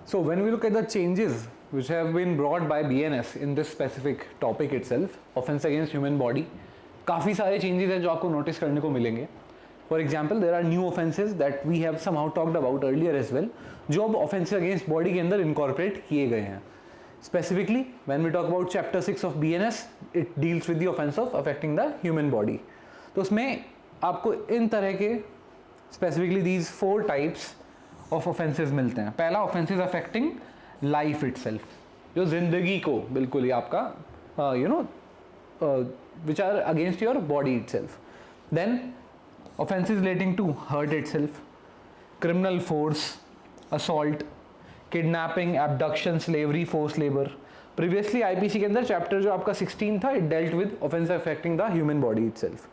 So when we look at the changes which have been brought by BNS in this specific topic itself, offense against human body, काफ़ी सारे changes हैं जो आपको notice करने को मिलेंगे. For example, there are new offenses that we have somehow talked about earlier as well, जो अब offense against body के अंदर incorporate किए गए हैं. Specifically, when we talk about chapter 6 of BNS, it deals with the offense of affecting the human body. तो उसमें आपको इन तरह के specifically these 4 types of offenses मिलते हैं. पहला offenses affecting life itself, जो जिंदगी को बिल्कुल ही आपका which are against your body itself. Then offenses relating to hurt itself, criminal force, assault, kidnapping, abduction, slavery, forced labor. Previously IPC के अंदर चैप्टर जो आपका 16 था, it dealt with offenses affecting the human body itself.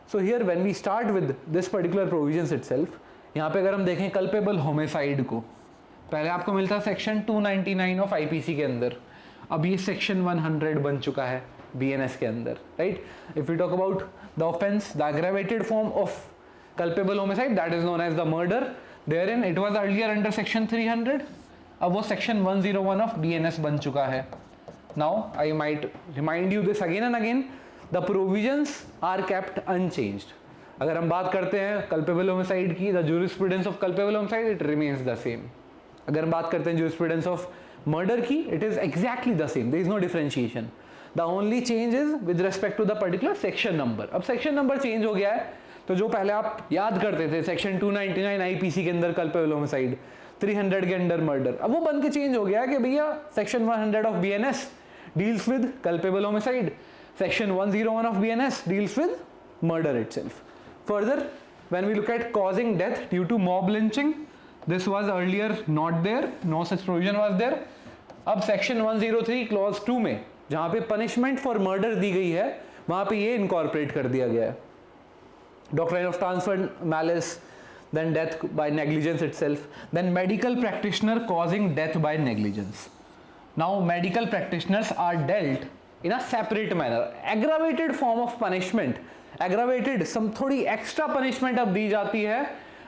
So here when we start with this particular provisions itself, यहाँ पे अगर हम देखें कल्पेबल होमिसाइड को, पहले आपको मिलता सेक्शन 299 ऑफ आईपीसी के अंदर, अब ये सेक्शन 100 बन चुका है बीएनएस के अंदर, right. If you talk about the offence, the aggravated form of culpable homicide, that is known as the murder. Therein it was earlier under section 300, अब वो सेक्शन 101 ऑफ बीएनएस बन चुका है. Now I might remind you this again and again, the provisions are kept unchanged. अगर हम बात करते हैं कल्पेबल होमिसाइड की, the jurisprudence of culpable homicide it remains the same. अगर हम बात करते हैं जूरिस्प्रूडेंस ऑफ मर्डर की, it is exactly the same, there is no differentiation. The only change is with respect to the particular section number. अब section number change हो गया है, तो जो पहले आप याद करते थे सेक्शन 299 आईपीसी के अंदर कल्पेबल होमिसाइड, 300 के अंडर मर्डर, अब वो बन के चेंज हो गया है कि भैया section 100 of BNS deals with culpable homicide, section 101 of BNS deals with murder itself. Further, when we look at causing death due to mob lynching, this was earlier not there, no such provision was there. अब section 103 clause 2 में जहाँ पे punishment for murder दी गई है, वहाँ पे ये incorporate कर दिया गया है. Doctrine of transferred malice, then death by negligence itself, then medical practitioner causing death by negligence. Now medical practitioners are dealt in a separate manner. Aggravated form of punishment, aggravated some थोड़ी extra punishment अब दी जाती है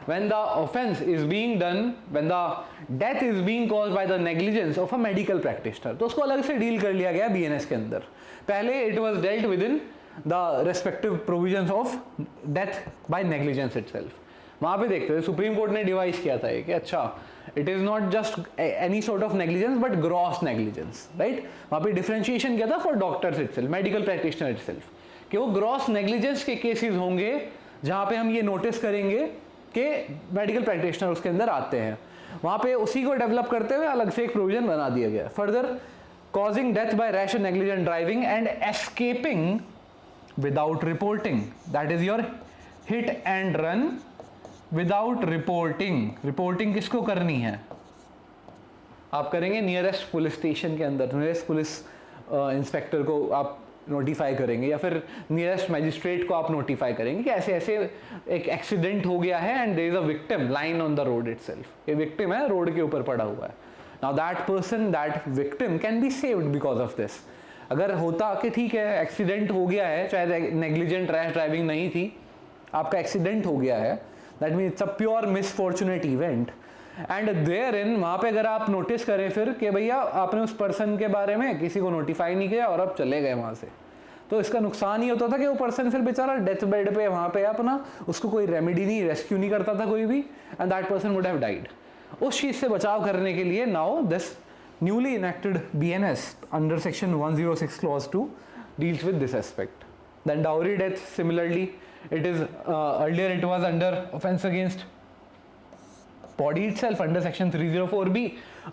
when the offense is being done, when the death is being caused by the negligence of a medical practitioner. तो उसको अलग से deal कर लिया गया बीएनएस के अंदर. पहले it was dealt within the respective provisions of death by negligence itself. वहाँ पे देखते थे सुप्रीम कोर्ट ने डिवाइस किया था कि अच्छा it is not just any sort of negligence but gross negligence, right. वहाँ पे डिफरेंशिएशन किया था for doctors itself, medical practitioner itself, कि वो ग्रॉस नेग्लिजेंस के केसेस होंगे जहाँ पे हम ये नोटिस करेंगे कि मेडिकल प्रैक्टिशनर उसके अंदर आते हैं. वहाँ पे उसी को डेवलप करते हुए अलग से एक प्रोविजन बना दिया गया. Further, causing death by rash and negligent driving and escaping without reporting, that is your hit and run without reporting. Reporting किसको करनी है? आप करेंगे नियरेस्ट पुलिस स्टेशन के अंदर, नियरेस्ट पुलिस इंस्पेक्टर को आप नोटिफाई करेंगे या फिर नियरेस्ट मैजिस्ट्रेट को आप नोटिफाई करेंगे कि ऐसे ऐसे एक एक्सीडेंट हो गया है and there is a victim line on the road itself. ये विक्टिम है, रोड के ऊपर पड़ा हुआ है. Now that person, that victim can be saved because of this. अगर होता कि ठीक है एक्सीडेंट हो गया है, चाहे नेग्लिजेंट रैश ड्राइविंग नहीं थी, आपका एक्सीडेंट हो गया है, that means it's a pure misfortunate event, and there in वहाँ पे अगर आप नोटिस करें फिर कि भैया आपने उस पर्सन के बारे में किसी को नोटिफाई नहीं किया और अब चले गए वहाँ से, तो इसका नुकसान ही होता था कि वो पर्सन फिर बेचारा डेथ बेड पे वहाँ पे अपना, उसको कोई रेमेडी नहीं, रेस्क्यू नहीं करता था कोई भी, and that person would have died. उस चीज़ से बचाव करने के लिए now this newly enacted BNS under section 106 clause 2 deals with this aspect. Then dowry death similarly, it is earlier it was under offense against body itself under section 304B.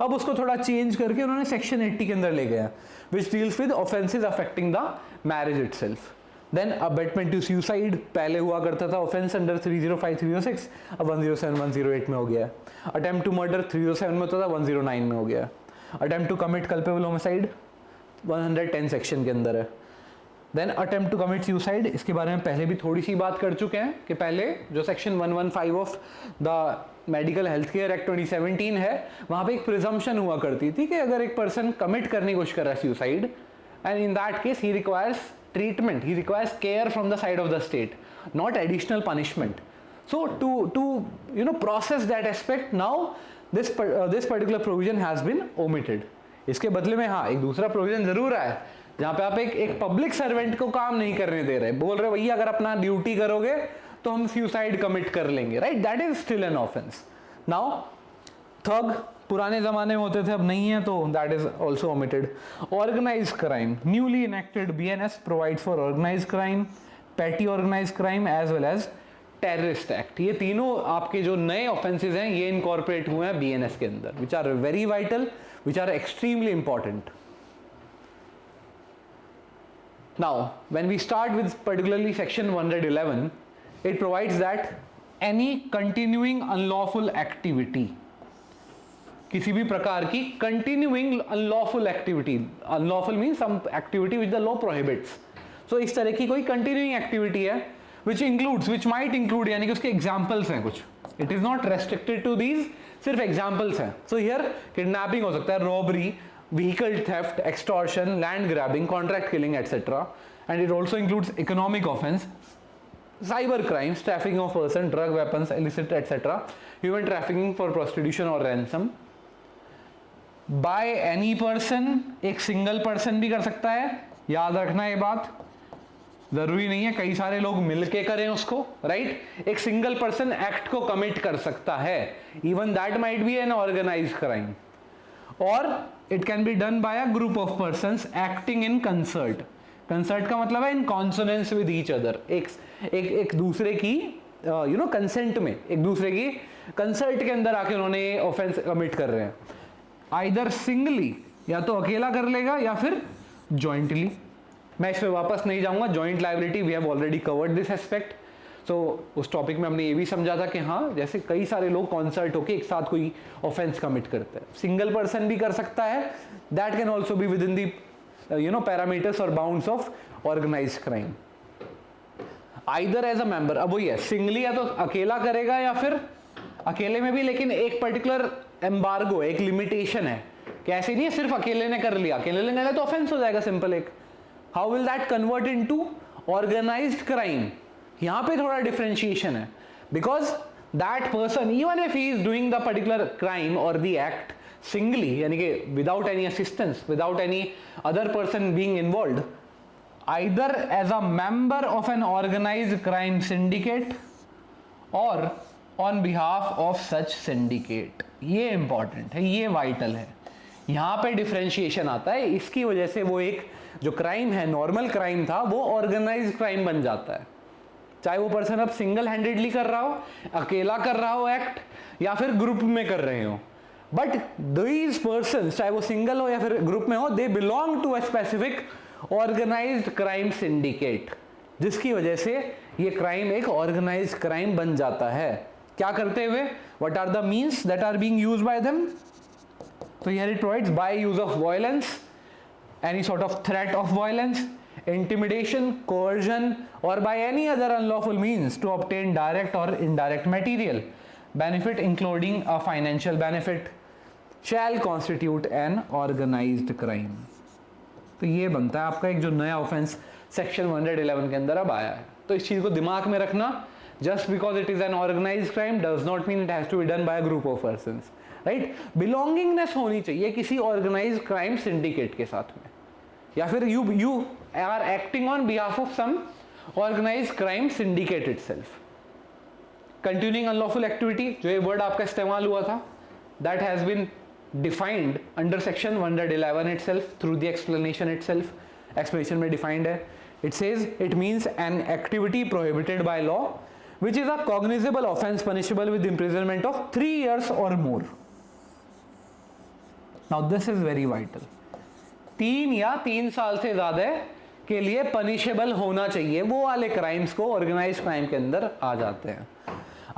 अब उसको थोड़ा चेंज करके उन्होंने सेक्शन 80 के अंदर ले गया, which deals with offenses affecting the marriage itself. Then abetment to suicide पहले हुआ करता था offense under 305 306, अब 107 108 में हो गया. attempt to murder 307 में होता था, 109 में हो गया. attempt to commit culpable homicide 110 section के अंदर है. Then attempt to commit suicide, इसके बारे में पहले भी थोड़ी सी बात कर चुके हैं कि पहले जो section 115 of the medical health care act 2017 है, वहाँ पे एक प्रिजम्पशन हुआ करती थी कि अगर एक पर्सन कमिट करने की कोशिश कर रहा है suicide, and in that case he requires treatment, he requires care from the side of the state, not additional punishment. So to process that aspect, now this particular provision has been omitted. इसके बदले में हाँ एक दूसरा provision जरूर आया जहां पे आप एक पब्लिक सर्वेंट को काम नहीं करने दे रहे, बोल रहे भैया अगर अपना ड्यूटी करोगे तो हम सुसाइड कमिट कर लेंगे, right, that is still an offence. Now थग पुराने जमाने में होते थे, अब नहीं है, तो that is also omitted. Organise crime, newly enacted BNS provides for organise crime, petty organise crime as well as terrorist act. ये तीनों आपके जो नए ऑफेंसेस हैं ये इनकॉर्पोरेट हुए हैं बीएनएस के अंदर, which are very vital, which are extremely important. Now when we start with particularly section 111, it provides that any continuing unlawful activity, किसी भी प्रकार की continuing unlawful activity, unlawful means some activity which the law prohibits, so इस तरह की कोई continuing activity है which includes, which might include, यानी कि उसके examples हैं कुछ, it is not restricted to these, सिर्फ examples हैं। so here kidnapping हो सकता है, robbery, vehicle theft, extortion, land grabbing, contract killing etc, and it also includes economic offense, cyber crimes, trafficking of person, drug, weapons, illicit etc, human trafficking for prostitution or ransom, by any person, एक single person भी कर सकता है, याद रखना ये बात, जरूरी नहीं है कई सारे लोग मिलके करें उसको, राइट, एक सिंगल पर्सन एक्ट को कमिट कर सकता है, even that might be an organised crime, और it can be done by a group of persons acting in concert. Concert का मतलब है in consonance with each other, एक दूसरे की कंसेंट में, एक दूसरे की कंसर्ट के अंदर आके उन्होंने ऑफेंस कमिट कर रहे हैं, आइदर सिंगली, या तो अकेला कर लेगा या फिर जॉइंटली। मैं इस पे वापस नहीं जाऊंगा, joint liability we have already covered this aspect. So उस टॉपिक में हमने ये भी समझा था कि हाँ जैसे कई सारे लोग कॉन्सर्ट होके एक साथ कोई ऑफेंस कमिट करते हैं, सिंगल पर्सन भी कर सकता है, that can also be within the parameters और bounds of organised crime, either as a member. अब वही है, सिंगली या तो अकेला करेगा या फिर अकेले में भी, लेकिन एक पर्टिकुलर एम्बार्गो, एक लिमिटेशन है कि ऐसे नहीं है सिर्फ अकेले ने कर लिया, अकेले ने तो ऑफेंस हो जाएगा सिंपल एक। How will that convert into organised crime, यहां पे थोड़ा डिफरेंशिएशन है, because that person even if he is doing the particular crime और द एक्ट सिंगली, यानी कि without any assistance, without any other person being involved, either as a member of an organized crime syndicate or on behalf of such syndicate। ये important है, ये vital है, यहाँ पे differentiation आता है, इसकी वजह से वो एक जो क्राइम है, नॉर्मल क्राइम था, वो ऑर्गेनाइज्ड क्राइम बन जाता है, चाहे वो पर्सन अब सिंगल हैंडेडली कर रहा हो, अकेला कर रहा हो एक्ट, या फिर ग्रुप में कर रहे हो, बट दीज पर्सन चाहे वो सिंगल हो या फिर ग्रुप में हो, they belong to a specific organised crime syndicate, जिसकी वजह से ये क्राइम एक ऑर्गेनाइज्ड क्राइम बन जाता है। क्या करते हुए, what are the means that are being used by them, तो here it provides by use of violence, any sort of threat of violence, intimidation, coercion, और by any other unlawful means to obtain direct और indirect material benefit including a financial benefit shall constitute an organised crime. तो ये बनता है आपका एक जो नया ऑफेंस सेक्शन 111 के अंदर अब आया है। तो इस चीज को दिमाग में रखना, just because it is an organised crime does not mean it has to be done by a group of persons, right. Belongingness होनी चाहिए किसी ऑर्गेनाइज्ड क्राइम सिंडिकेट के साथ में, या फिर you are acting on behalf of some organised crime syndicate itself. Continuing unlawful activity, जो ये वर्ड आपका इस्तेमाल हुआ था, दैट हैज बीन defined under section 111 itself through the explanation itself, explanation में defined है, it says it means an activity prohibited by law which is a cognizable offense punishable with imprisonment of 3 years or more। now this is very vital, 3 या 3 साल से ज्यादा के लिए punishable होना चाहिए, वो वाले क्राइम्स को ऑर्गेनाइज्ड क्राइम के अंदर आ जाते हैं।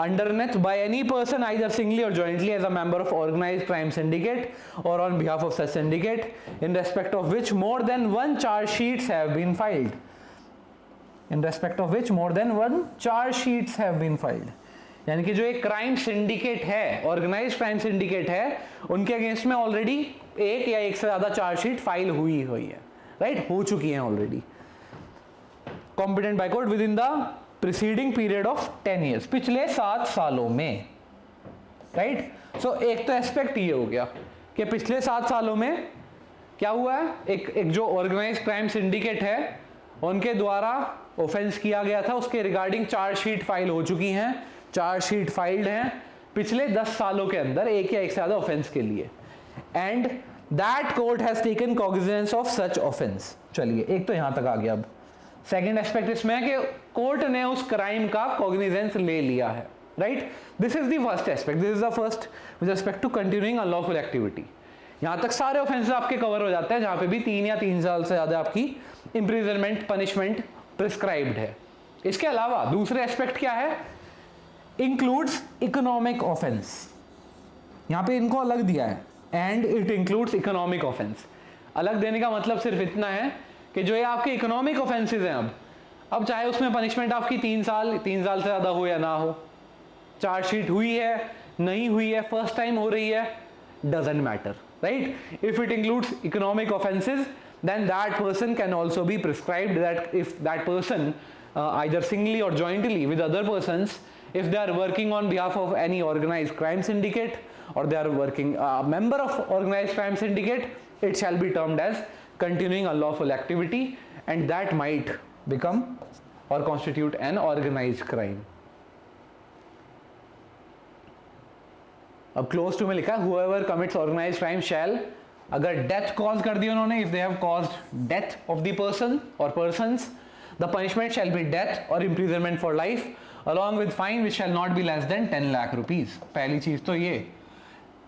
underneath by any person either singly or jointly as a member of organized crime syndicate or on behalf of such syndicate in respect of which more than one charge sheets have been filed, in respect of which more than one charge sheets have been filed, यानी कि जो एक crime syndicate है, organised crime syndicate है, उनके against में already एक या एक से ज्यादा चार्जशीट फाइल हुई है, राइट, हो चुकी है already, competent by court with in the preceding period of 10 years, पिछले 7 सालों में। राइट। सो एक तो एस्पेक्ट ये हो गया कि पिछले 7 सालों में क्या हुआ है, एक जो ऑर्गेनाइज्ड क्राइम सिंडिकेट है उनके द्वारा ऑफेंस किया गया था, उसके रिगार्डिंग चार्जशीट फाइल हो चुकी हैं, चार्जशीट फाइल्ड हैं पिछले 10 सालों के अंदर एक या एक से ज़्यादा ऑफेंस के लिए, and that court has taken cognizance of such offence. चलिए एक तो यहां तक आ गया। अब सेकेंड एस्पेक्ट इसमें है कि कोर्ट ने उस क्राइम का कॉग्निजेंस ले लिया है, right. This is the first aspect, this is the first with respect to continuing unlawful activity. यहां तक सारे ऑफेंसेस आपके कवर हो जाते हैं जहां पे भी 3 या 3 साल से ज्यादा आपकी इंप्रिजनमेंट पनिशमेंट प्रिस्क्राइब्ड है। इसके अलावा दूसरे एस्पेक्ट क्या है, इंक्लूड्स इकोनॉमिक ऑफेंस। यहां पे इनको अलग दिया है, and it includes economic offence. अलग देने का मतलब सिर्फ इतना है कि जो ये आपके इकोनॉमिक ऑफेंसेस हैं, अब चाहे उसमें पनिशमेंट आपकी 3 साल से ज्यादा हो या ना हो, चार्जशीट हुई है नहीं हुई है, फर्स्ट टाइम हो रही है, doesn't matter, right? If it includes economic offenses, then that person can also be prescribed that if that person either singly or jointly with other persons, if they are working on behalf of any organized crime syndicate or they are working a member of organized crime syndicate, it shall be termed as continuing unlawful activity, and that might become or constitute an organized crime. अब close to में लिखा है whoever commits organized crime shall, अगर death cause कर दी उन्होंने, if they have caused death of the person or persons, the punishment shall be death or imprisonment for life along with fine which shall not be less than 10 lakh rupees. पहली चीज तो ये।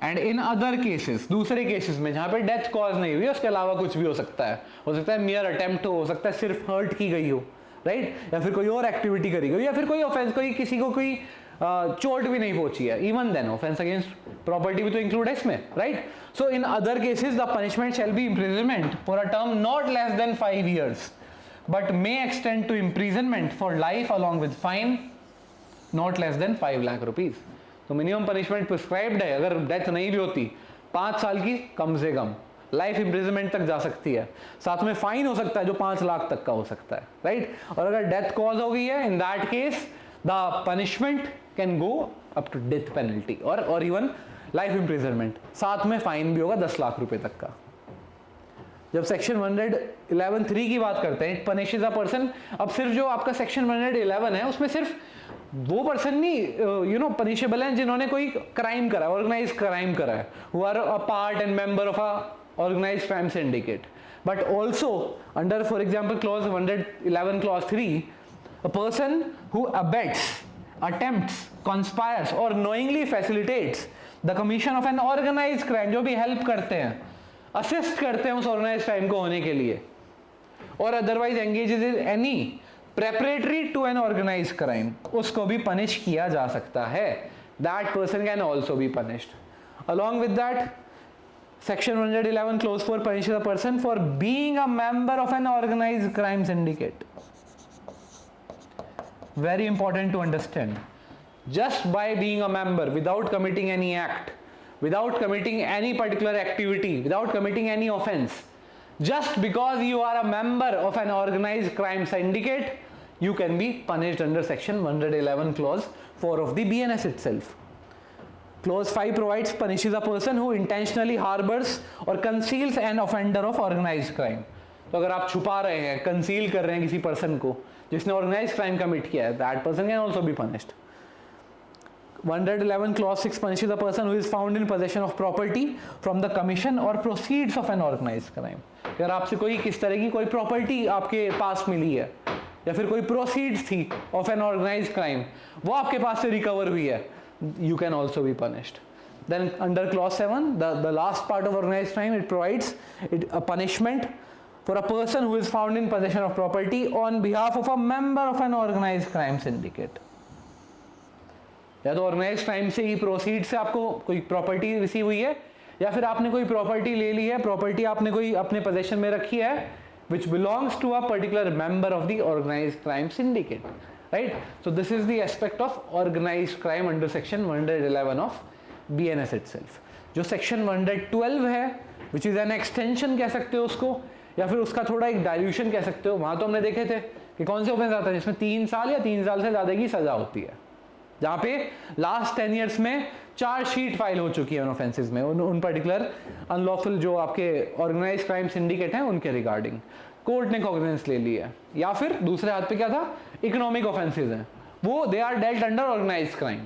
And in other cases, दूसरे cases में जहां पे death cause नहीं हुई, उसके अलावा कुछ भी हो सकता है मियर अटेम्प्ट हो सकता है सिर्फ हर्ट की गई हो, राइट, या फिर कोई और एक्टिविटी करी गई, या फिर कोई ऑफेंस, कोई किसी को कोई चोट भी नहीं पहुंची है, even then offence against property भी तो इंक्लूड है इसमें, right. So in other cases the punishment shall be imprisonment for a term not less than 5 years but may extend to imprisonment for life along with fine not less than 5 lakh rupees. तो minimum punishment prescribed है, अगर death नहीं भी होती 5 साल की कम से कम, life imprisonment तक जा सकती है, साथ में फाइन हो सकता है जो 5 लाख तक का हो सकता है, राइट। और अगर डेथ कॉज हो गई है, in that case the punishment can go up to death penalty और इवन लाइफ इम्प्रिजनमेंट, साथ में फाइन भी होगा 10 लाख रुपए तक का। जब सेक्शन 111(3) की बात करते हैं, पनिशेस अ पर्सन, अब सिर्फ जो आपका सेक्शन 111 है उसमें सिर्फ वो पर्सन नहीं पनिशेबल हैं जिन्होंने कोई क्राइम करा है, ऑर्गेनाइज क्राइम करा है, who are a part and member of a organised crime syndicate, but also under for example clause 111 clause 3, a person who abets, attempts, conspires or knowingly facilitates the commission of an organized crime, जो भी help करते हैं, assist करते हैं उस organised crime को होने के लिए, और otherwise engages in any preparatory to an organised crime, उसको भी पनिश किया जा सकता है। That person can also be punished. Along with that section 111 clause 4 punishes a person for being a member of an organized crime syndicate. Very important to understand. Just by being a member, without committing any act, without committing any particular activity, without committing any offense, just because you are a member of an organized crime syndicate, you can be punished under section 111 clause 4 of the BNS itself. Clause 5 provides punishes a person who intentionally harbors or conceals an offender of organized crime. तो अगर आप छुपा रहे हैं, conceal कर रहे हैं किसी पर्सन को जिसने ऑर्गेनाइज्ड क्राइम कमिट किया है, that person can also be punished. 111 clause 6 punishes a person who is found in possession of property from the commission or proceeds of an organized crime. अगर आपसे कोई किस तरह की कोई प्रॉपर्टी आपके पास मिली है या फिर कोई प्रोसीड्स थी ऑफ एन ऑर्गेनाइज्ड क्राइम, वो आपके पास से रिकवर हुई है, you can also be punished. Then under clause 7, the last part of organized crime, it provides a punishment for a person who is found in possession of property on behalf of a member of an organized crime syndicate. या तो organised crime से ही proceed से आपको कोई property receive हुई है, या फिर आपने कोई प्रॉपर्टी ले ली है, प्रॉपर्टी आपने कोई अपने पोजेशन में रखी है which belongs to a particular member of the organized crime syndicate, right? So this is the aspect of organized crime under section 111 of BNS itself. जो section 112 है, which is an extension कह सकते हो उसको, या फिर उसका थोड़ा एक डाइल्यूशन कह सकते हो, वहां तो हमने देखे थे कि कौन से ऑफेंस आता है जिसमें 3 साल या 3 साल से ज्यादा की सजा होती है, जहाँ पे लास्ट 10 ईयर्स में चार्जशीट फाइल हो चुकी है उन ऑफेंसेस में, उन पर्टिकुलर अनलॉफुल जो आपके ऑर्गेनाइज क्राइम सिंडिकेट हैं उनके रिगार्डिंग कोर्ट ने कॉग्निजेंस ले ली है। या फिर दूसरे हाथ पे क्या था, इकोनॉमिक ऑफेंसेस हैं, वो they are dealt under organise crime.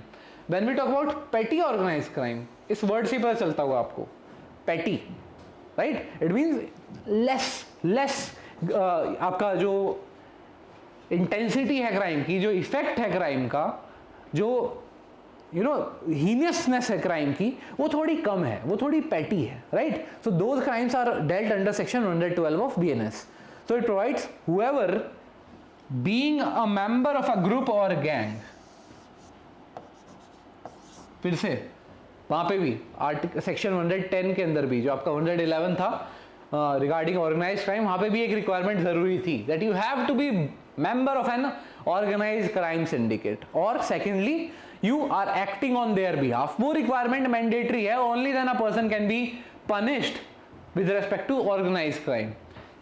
When we talk about petty organise crime, इस वर्ड से पता चलता होगा आपको, पेटी, राइट, इट मीन्स लेस आपका जो इंटेंसिटी है क्राइम की, जो इफेक्ट है क्राइम का, जो हीनियसनेस है क्राइम की, वो थोड़ी कम है, वो थोड़ी पेटी है, right. So those crimes are dealt under section 112 of BNS. So it provides whoever being a member of a group or gang, फिर से वहां पे भी सेक्शन 110 के अंदर भी जो आपका 111 था रिगार्डिंग ऑर्गेनाइज क्राइम, वहां पे भी एक रिक्वायरमेंट जरूरी थी that you have to be member of an organise crime syndicate, और secondly you are acting on their behalf. वो रिक्वायरमेंट मैंडेटरी है, only then a person can be punished with respect to organise crime.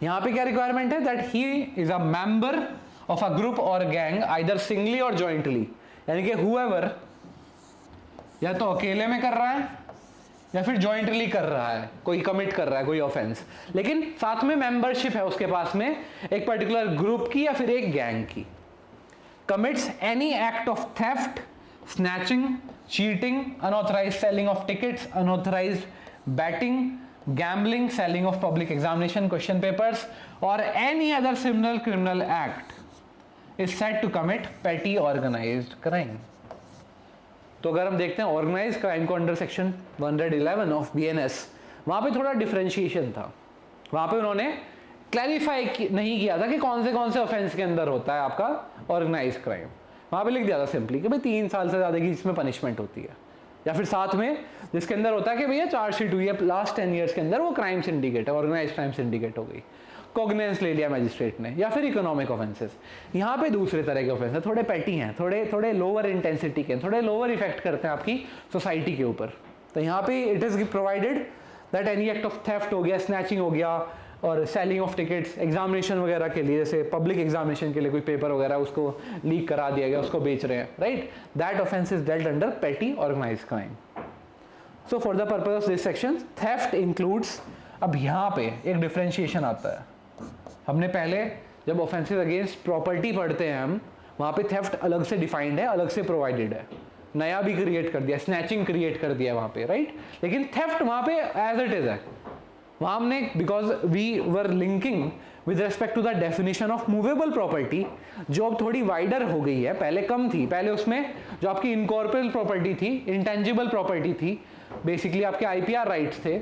यहाँ पे क्या requirement है, that he is a member of a group और gang either singly और jointly, यानी कि whoever या तो अकेले में कर रहा है या फिर जॉइंटली कर रहा है, कोई कमिट कर रहा है कोई ऑफेंस, लेकिन साथ में मेंबरशिप है उसके पास में एक पर्टिकुलर ग्रुप की या फिर एक गैंग की। Commits any act of theft, snatching, cheating, unauthorised selling of tickets, unauthorised betting, gambling, selling of public examination question papers or any other similar criminal act is said to commit petty organized crime। तो अगर हम देखते हैं organise crime को under section 111 of BNS, वहां पे थोड़ा differentiation था, वहां पे उन्होंने क्लैरिफाई नहीं किया था कि कौन से ऑफेंस के अंदर होता है आपका ऑर्गेनाइज क्राइम। वहां पे लिख दिया था सिंपली कि भाई 3 साल से ज्यादा की इसमें पनिशमेंट होती है, या फिर साथ में जिसके अंदर होता है कि भैया चार्जशीट हुई है लास्ट 10 ईयर्स के अंदर, वो क्राइम सिंडिकेट है, ऑर्गेनाइज क्राइम सिंडिकेट हो गई, कॉग्निजेंस ले लिया मैजिस्ट्रेट ने। या फिर इकोनॉमिक ऑफेंसेस, यहाँ पे दूसरे तरह के ऑफेंस है, थोड़े पेटी हैं, थोड़े लोअर इंटेंसिटी के, थोड़े लोअर इफेक्ट करते हैं आपकी सोसाइटी के ऊपर। तो यहाँ पे it is provided that any act of theft हो गया, स्नैचिंग हो गया, और सेलिंग ऑफ टिकट्स एग्जामिनेशन वगैरह के लिए, जैसे पब्लिक एग्जामिनेशन के लिए कोई पेपर वगैरह उसको लीक करा दिया गया, उसको बेच रहे हैं, right, that offence is dealt under petty organised crime. So for the purpose of this section theft includes, अब यहाँ पे एक डिफरेंशिएशन आता है, हमने पहले जब ऑफेंसेस अगेंस्ट प्रॉपर्टी पढ़ते हैं हम, वहाँ पे थेफ्ट अलग से डिफाइंड है, अलग से प्रोवाइडेड है, नया भी क्रिएट कर दिया, स्नैचिंग क्रिएट कर दिया वहाँ पे, राइट, लेकिन थेफ्ट वहाँ पे एज इट इज है। वहाँ हमने because we were linking with respect to the definition of movable property, जो अब थोड़ी वाइडर हो गई है, पहले कम थी, पहले उसमें जो आपकी इनकॉर्पोरेबल प्रॉपर्टी थी, इंटेंजिबल प्रॉपर्टी थी, बेसिकली आपके आईपीआर राइट्स थे,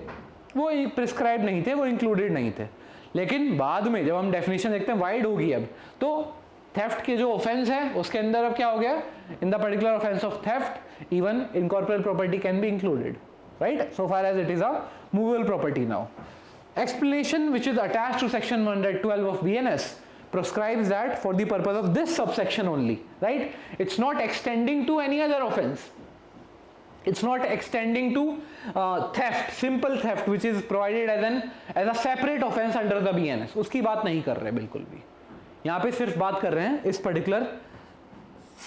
वो प्रिस्क्राइब नहीं थे, वो इंक्लूडेड नहीं थे। लेकिन बाद में जब हम डेफिनेशन देखते हैं वाइड होगी अब, तो थेफ्ट के जो ऑफेंस है उसके अंदर अब क्या हो गया, in the particular offence of theft even incorporeal property can be included, right, so far as it is a movable property now. Explanation which is attached to section 112 of BNS prescribes that for the purpose of this subsection only, right, it's not extending to any other offense, it's not extending to theft, simple theft which is provided as a separate offense under the BNS, उसकी बात नहीं कर रहे बिल्कुल भी, यहाँ पे सिर्फ बात कर रहे हैं इस पर्टिकुलर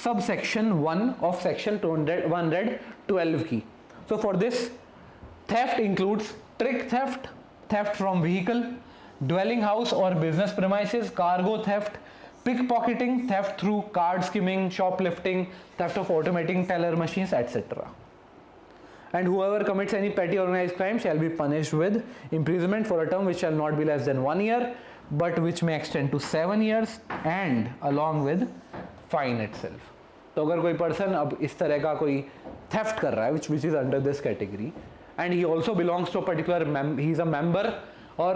सबसेक्शन 1 ऑफ सेक्शन 112 की। So for this, theft includes trick theft, theft from vehicle, dwelling house or business premises, cargo theft, pickpocketing, theft through card skimming, shoplifting, theft of automatic teller machines, etc. And whoever commits any petty organized crime shall be punished with imprisonment for a term which shall not be less than 1 year, but which may extend to 7 years, and along with fine itself. तो अगर कोई person अब इस तरह का कोई theft कर रहा है which is under this category and he also belongs to a particular he is a member or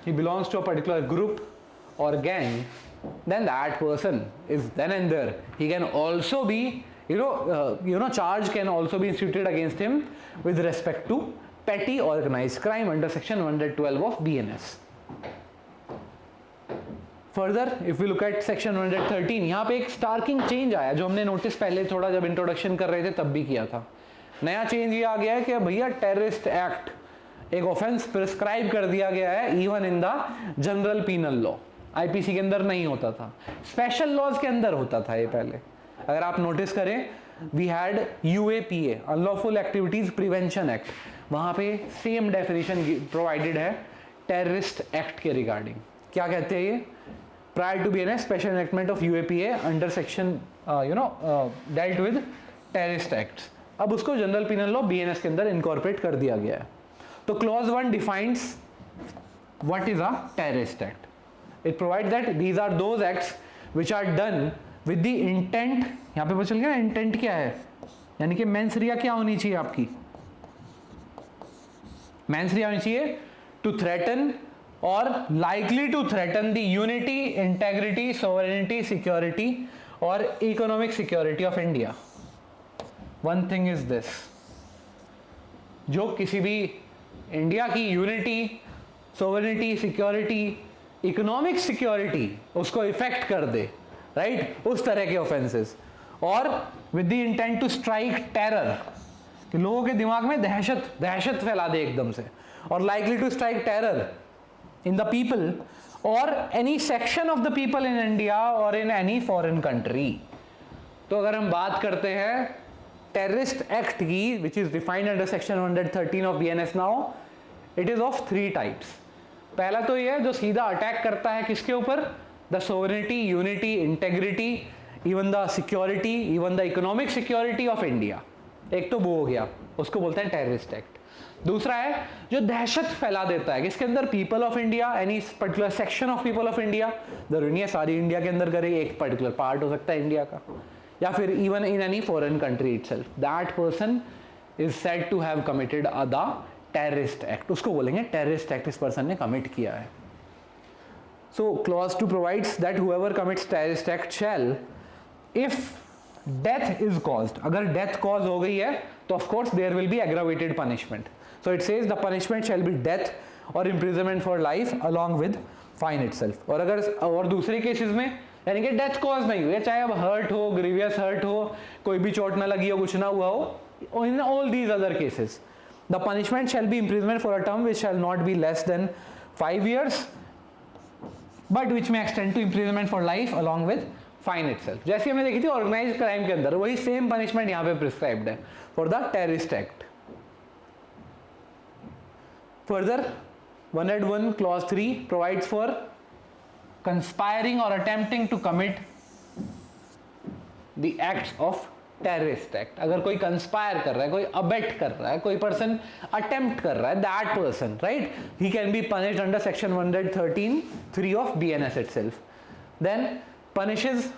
he belongs to a particular group or gang, then that person is then and there he can also be charge can also be instituted against him with respect to petty organized crime under section 112 of BNS. Further if you look at section 113, यहाँ पे एक स्टार्किंग change आया जो हमने notice पहले थोड़ा जब introduction कर रहे थे तब भी किया था। नया चेंज ये आ गया है कि भैया टेररिस्ट एक्ट एक ऑफेंस प्रिस्क्राइब कर दिया गया है even in the general penal law, IPC के अंदर नहीं होता था, स्पेशल लॉज के अंदर होता था ये पहले। अगर आप नोटिस करें we had UAPA, unlawful activities prevention act, वहां पे सेम डेफिनेशन प्रोवाइडेड है टेररिस्ट एक्ट के रिगार्डिंग। क्या कहते हैं ये? Prior to BNS special enactment of UAPA under section dealt with terrorist acts, अब उसको जनरल पिनल लॉ BNS के अंदर इनकॉर्पोरेट कर दिया गया है। तो clause 1 defines what is a terrorist act. It provide that these are those acts which are done with the intent, यहां पे पता चल गया इंटेंट क्या है, यानी कि मेंस रिया क्या होनी चाहिए आपकी, मेंस रिया होनी चाहिए टू थ्रेटन और likely to threaten the unity, integrity, sovereignty, security और economic security of India. One thing is this, जो किसी भी इंडिया की unity, sovereignty, security, economic security उसको इफेक्ट कर दे, राइट, उस तरह के ऑफेंसेस, और with the intent to strike terror, कि लोगों के दिमाग में दहशत फैला दे एकदम से, और likely to strike terror in the people और any section of the people in India और इन एनी फॉरेन कंट्री। तो अगर हम बात करते हैं टेररिस्ट एक्ट की, which is defined under section 113 of BNS now, it is of 3 types. पहला तो ये है जो सीधा अटैक करता है किसके ऊपर, the sovereignty, unity, integrity, even the security, even the economic security of India, एक तो वो हो गया, उसको बोलते हैं टेररिस्ट एक्ट। दूसरा है जो दहशत फैला देता है, किसके अंदर, people of India, any particular section of people of India, जरूरी नहीं है सारी इंडिया के अंदर करे, एक पर्टिकुलर पार्ट हो सकता है इंडिया का, या फिर even in any foreign country itself, that person is said to have committed the terrorist act, उसको बोलेंगे टेररिस्ट एक्ट, इस पर्सन ने कमिट किया है। So clause 2 provides that whoever commits terrorist act shall, if death is caused, अगर death cause हो गई है तो of course there will be aggravated punishment. So it says the punishment shall be death और imprisonment for life along with fine itself. और अगर और दूसरे केसेस में, यानी कि डेथ कॉज नहीं हुई है, चाहे अब हर्ट हो, ग्रीवियस हर्ट हो, कोई भी चोट ना लगी हो, कुछ ना हुआ हो, in all these other cases the punishment shall be imprisonment for a term which shall not be less than 5 years but which may extend to imprisonment for life along with fine itself। जैसे हमने देखी थी organised crime के अंदर, वही same punishment यहाँ पे prescribed है for the terrorist act. Further 101 clause 3 provides for conspiring or attempting to commit the acts of terrorist act. अगर कोई कंस्पायर कर रहा है, कोई अबेट कर रहा है, कोई पर्सन अटेम्प्ट कर रहा है, that person, right, he can be punished under section 113(3) of BNS itself। Then punishes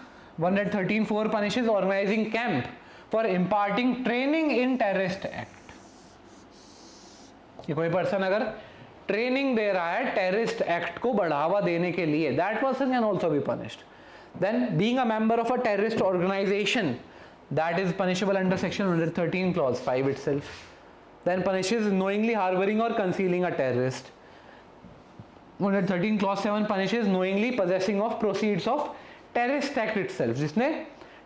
113(4) punishes organizing camp for imparting training in terrorist act। कि कोई पर्सन अगर ट्रेनिंग दे रहा है टेररिस्ट एक्ट को बढ़ावा देने के लिए, that person can also be punished. Then being a member of a terrorist organisation, that is punishable under section 113 clause 5 itself। Then punishes knowingly harboring or concealing a terrorist। 113 clause 7 punishes knowingly possessing of proceeds of terrorist act itself। जिसने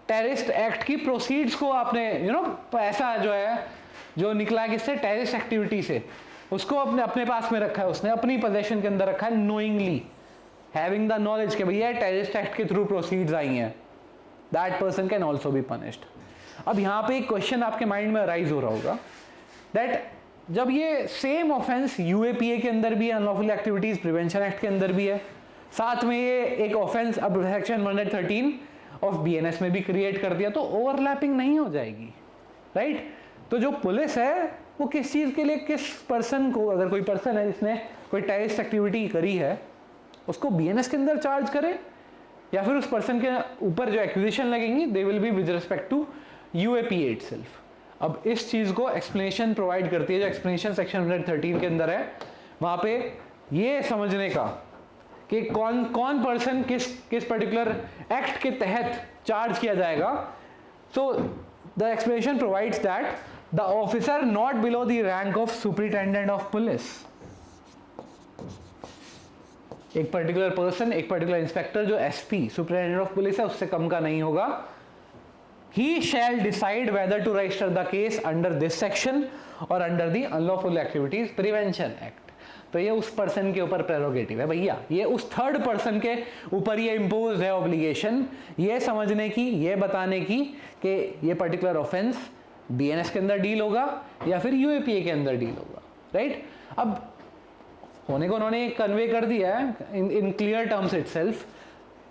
terrorist act की proceeds को आपने पैसा जो है जो निकला है किससे, टेररिस्ट एक्टिविटी से, उसको अपने पास में रखा है, उसने अपनी पोजेशन के अंदर रखा है, knowingly having the knowledge कि भैया टेररिस्ट एक्ट के थ्रू प्रोसीड्स आई हैं, that person can also be punished। अब यहाँ पे एक क्वेश्चन आपके माइंड में राइज हो रहा होगा दैट जब ये सेम ऑफेंस UAPA के अंदर भी है, अनलॉफुल एक्टिविटीज प्रिवेंशन एक्ट के अंदर भी है, साथ में ये एक ऑफेंस अब सेक्शन 113 ऑफ BNS में भी क्रिएट कर दिया, तो ओवरलैपिंग नहीं हो जाएगी, राइट। तो जो पुलिस है वो किस चीज़ के लिए, किस पर्सन को, अगर कोई पर्सन है जिसने कोई टेररिस्ट एक्टिविटी करी है उसको BNS के अंदर चार्ज करे, या फिर उस पर्सन के ऊपर जो एक्विजिशन लगेंगी they will be with respect to UAPA itself. अब इस चीज को एक्सप्लेनेशन प्रोवाइड करती है, जो एक्सप्लेनेशन सेक्शन 113 के अंदर है, वहां पे ये समझने का कि कौन पर्सन किस पर्टिकुलर एक्ट के तहत चार्ज किया जाएगा। So the explanation provides that the officer not below the rank of superintendent of police, एक पर्टिकुलर पर्सन, एक पर्टिकुलर इंस्पेक्टर जो SP सुपरिटेंडेंट ऑफ पुलिस है उससे कम का नहीं होगा। He shall decide whether to register the case under this section or under the Unlawful Activities Prevention Act। तो ये उस पर्सन के ऊपर प्रेरोगेटिव है भैया, ये उस थर्ड पर्सन के ऊपर ये इम्पोज है ऑब्लिगेशन ये समझने की, ये बताने की कि ये पर्टिकुलर ऑफेंस बीएनएस के अंदर डील होगा या फिर यूएपीए के अंदर डील होगा, राइट। अब होने को उन्होंने कन्वे कर दिया है in clear terms itself,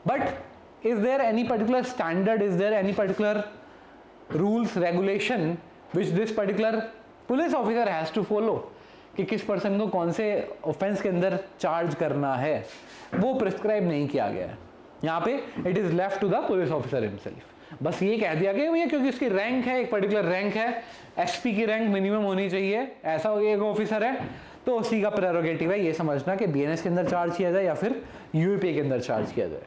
but is there any particular standard, is there any particular rules regulation which this particular police officer has to follow कि किस पर्सन को कौन से ऑफेंस के अंदर चार्ज करना है, वो प्रिस्क्राइब नहीं किया गया है यहाँ पे। It is left to the police officer himself. बस ये कह दिया गया भैया क्योंकि उसकी रैंक है, एक पर्टिकुलर रैंक है, एसपी की रैंक मिनिमम होनी चाहिए, ऐसा एक ऑफिसर है तो उसी का प्रेरोगेटिव है ये समझना कि बीएनएस के अंदर चार्ज किया जाए या फिर यूएपीए के अंदर चार्ज किया जाए।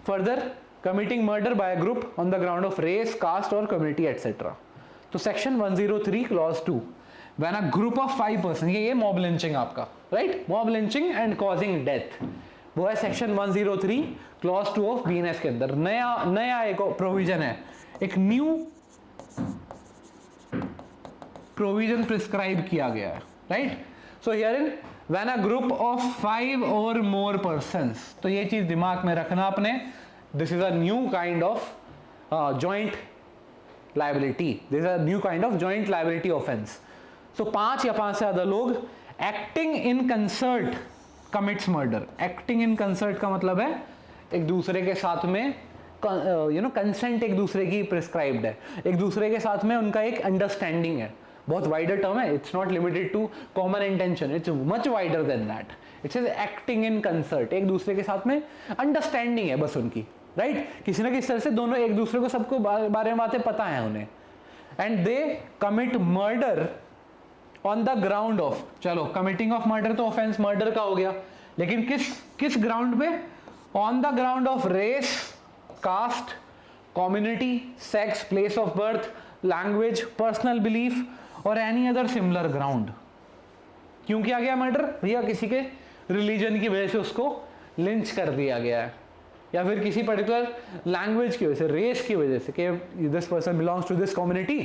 Further, committing murder by a group on the ground of race, caste और कम्युनिटी एटसेट्रा। तो section 103 clause 2, when a group of 5 person, ये मॉब लिंचिंग आपका, right, mob lynching and causing death, वो है सेक्शन 103 क्लॉज 2 ऑफ बीएनएस के अंदर। नया एक प्रोविजन है, एक न्यू प्रोविजन प्रिस्क्राइब किया गया है, right. So herein when a group of 5 और मोर पर्सन्स, तो ये चीज दिमाग में रखना आपने, this is a new kind of joint liability, this is a new kind of joint liability offense. So 5 या 5 से ज्यादा लोग acting in concert commits murder. Acting in concert का मतलब है एक दूसरे के साथ में कंसेंट एक दूसरे की प्रिस्क्राइब्ड है, एक दूसरे के साथ में उनका एक अंडरस्टैंडिंग है, बहुत वाइडर टर्म है, it's not limited to common intention, it's much wider than that. It's acting in concert, एक दूसरे के साथ में अंडरस्टैंडिंग है बस उनकी, राइट, किसी ना किसी तरह से दोनों एक दूसरे को सबको बारे में बातें पता है उन्हें, and they commit murder on the ground of, चलो कमिटिंग ऑफ मर्डर तो ऑफेंस मर्डर का हो गया, लेकिन किस ग्राउंड पे, on the ground of race, caste, community, sex, place of birth, language, personal belief और एनी अदर सिमिलर ग्राउंड। क्यों किया गया मर्डर भैया? किसी के रिलीजन की वजह से उसको लिंच कर दिया गया है, या फिर किसी पर्टिकुलर लैंग्वेज की वजह से, रेस की वजह से कि this person belongs to this community,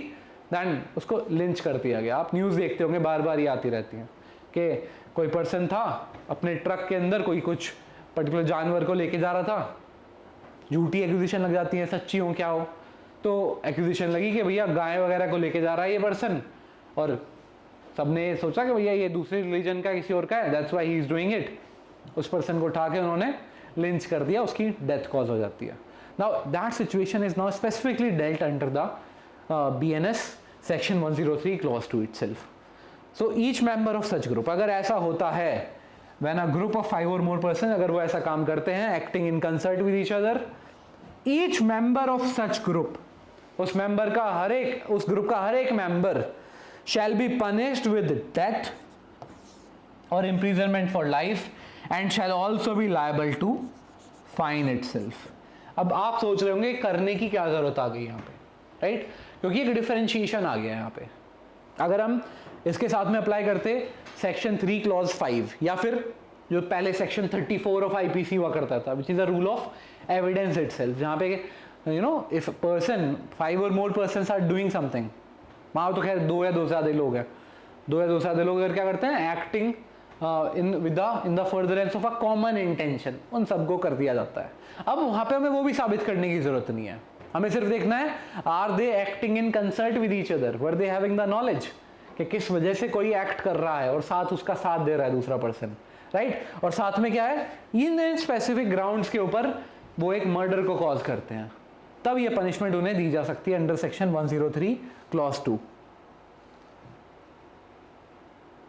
then उसको लिंच कर दिया गया। आप न्यूज़ देखते होंगे, बार बार ये आती रहती हैं कि कोई पर्सन था अपने ट्रक के अंदर, कोई कुछ पर्टिकुलर जानवर को लेके जा रहा था, झूठी एक्विजिशन लग जाती है, सच्ची हो क्या हो, तो एक्विजिशन लगी कि भैया गाय वगैरह को लेके जा रहा है ये पर्सन, और सबने सोचा कि भैया ये दूसरे रिलीजन का किसी और का है, that's why he is doing it. उस पर्सन को उठा के उन्होंने लिंच कर दिया, उसकी डेथ कॉज हो जाती है। Now that situation is now specifically dealt under the BNS section 103 clause 2 itself. So each member of such group, अगर ऐसा होता है व्हेन अ ग्रुप ऑफ 5 और मोर पर्सन, अगर वो ऐसा काम करते हैं acting in concert with each other, each member of such group, उस मेंबर का हर एक, उस ग्रुप का हर एक member shell be punished with death और imprisonment for life and shall also be liable to fine itself। अब आप सोच रहे होंगे करने की क्या जरूरत आ गई यहाँ पे, राइट, क्योंकि एक डिफरेंशिएशन आ गया यहाँ पे। अगर हम इसके साथ में अप्लाई करते सेक्शन 3 क्लॉज 5 या फिर जो पहले सेक्शन 34 ऑफ आईपीसी हुआ करता था, which is the rule of evidence itself, जहाँ पे इफ पर्सन 5 और मोर पर्सन्स आर डूइंग समथिंग, वहाँ तो खैर 2 या 2 से ज्यादा लोग हैं, 2 या 2 से ज्यादा लोग अगर क्या करते हैं, acting in the furtherance of a common intention, उन सबको कर दिया जाता है। अब वहां पे हमें वो भी साबित करने की जरूरत नहीं है, हमें सिर्फ देखना है are they acting in concert with each other, were they having the knowledge कि किस वजह से कोई एक्ट कर रहा है और साथ उसका साथ दे रहा है दूसरा पर्सन, राइट, और साथ में क्या है, इन स्पेसिफिक ग्राउंड्स के ऊपर वो एक मर्डर को कॉज करते हैं, तब ये पनिशमेंट उन्हें दी जा सकती है under section 103 clause 2।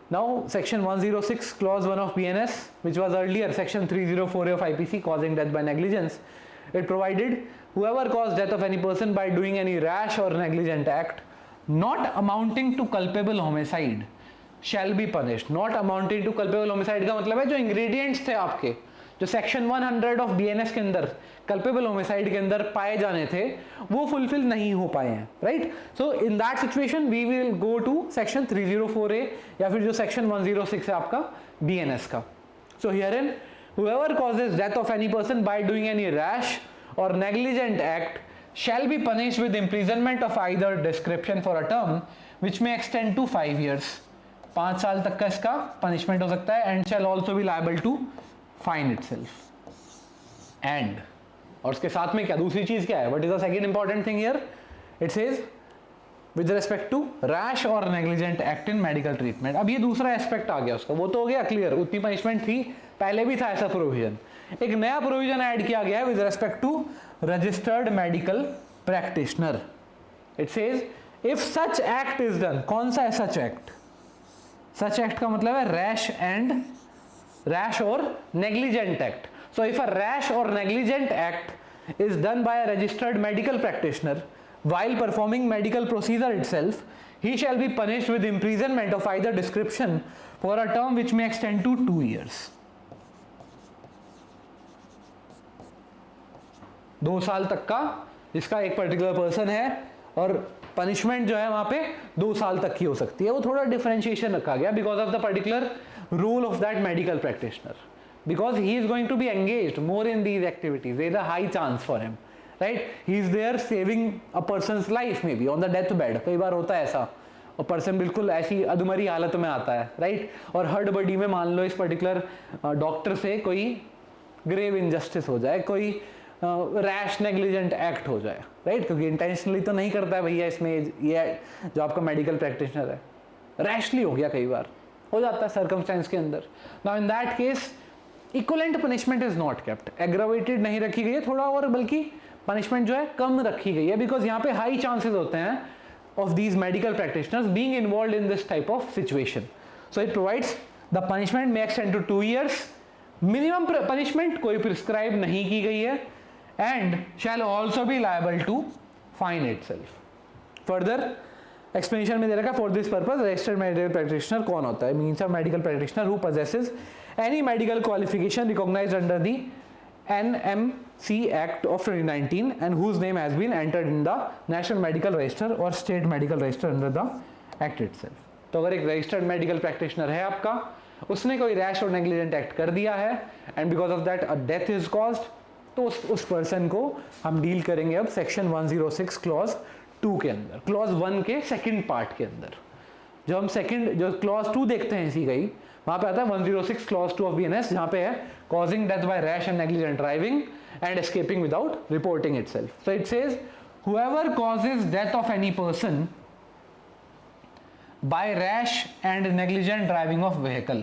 Now section 106 clause 1 of BNS, which was earlier section 304 of IPC, causing death by negligence, it provided whoever caused death of any person by doing any rash or negligent act not amounting to culpable homicide shall be punished। not amounting to culpable homicide का मतलब है जो ingredients थे आपके, जो section 100 of BNS के अंदर culpable homicide के अंदर पाए जाने थे, वो फुलफिल नहीं हो पाए हैं, right. So in that situation we will go to section 304A या फिर जो सेक्शन 106 है आपका बीएनएस का। सो हियरइन whoever causes death of any person by doing any rash or negligent act shall be punished with imprisonment of either description for a term which may extend to 5 years 5 साल तक का इसका punishment हो सकता है, and shall also be liable to fine itself. And और उसके साथ में क्या दूसरी चीज क्या है, what is the second important thing here, it says with respect to rash और negligent act in medical treatment. अब ये दूसरा एस्पेक्ट आ गया उसका, वो तो हो गया क्लियर, उतनी पनिशमेंट थी, पहले भी था ऐसा प्रोविजन। एक नया प्रोविजन ऐड किया गया है with respect to registered medical practitioner. It says if such act is done, कौन सा है सच एक्ट, सच एक्ट का मतलब है रैश और negligent act. So if a rash और negligent act is done by a registered medical practitioner while performing medical procedure itself, he shall be punished with imprisonment of either description for a term which may extend to 2 years. 2 साल तक का जिसका एक particular person है, और punishment जो है वहां पे 2 साल तक की हो सकती है। वो थोड़ा डिफरेंशिएशन रखा गया because of the particular rule of that medical practitioner, because he is going to be engaged more in these activities, there is a high chance for him, right, he is there saving a person's life may be on the death bed. कई बार होता है ऐसा, और person बिल्कुल ऐसी अधमरी हालत में आता है, राइट, और हड़बड़ी में मान लो इस पर्टिकुलर डॉक्टर से कोई ग्रेव इनजस्टिस हो जाए, कोई रैश नेग्लिजेंट एक्ट हो जाए, राइट, क्योंकि इंटेंशनली तो नहीं करता है भैया इसमें, ये जो आपका मेडिकल प्रैक्टिशनर है, रैशली हो गया, कई बार हो जाता है सर्कमस्टेंस के अंदर। Now in that case equivalent punishment is not kept, aggravated नहीं रखी गई है थोड़ा, और बल्कि पनिशमेंट जो है कम रखी गई है, बिकॉज यहाँ पे हाई चांसेस होते हैं of these medical practitioners being involved in this type of situation. So it provides the punishment may extend to 2 years, minimum punishment कोई प्रिस्क्राइब नहीं की गई है, and shall also be liable to fine itself. Further explanation में दे रखा for this purpose registered medical practitioner कौन होता है, means a medical practitioner who possesses any medical qualification recognized under the NMC Act of 2019 and whose name has been entered in the National Medical Register or State Medical Register under the Act itself. तो अगर एक registered medical practitioner है आपका, उसने कोई rash और negligent act कर दिया है, and because of that a death is caused, तो उस पर्सन को हम डील करेंगे अब सेक्शन 106 क्लॉज 2 के अंदर, क्लॉज 1 के सेकंड पार्ट के अंदर। जो क्लॉज 2 देखते हैं इसी गई, वहां पे आता है 106 क्लॉज 2 ऑफ BNS, जहां पे है causing death by rash and negligent driving and escaping without reporting itself. So it says whoever causes death of any person by rash and negligent driving of vehicle।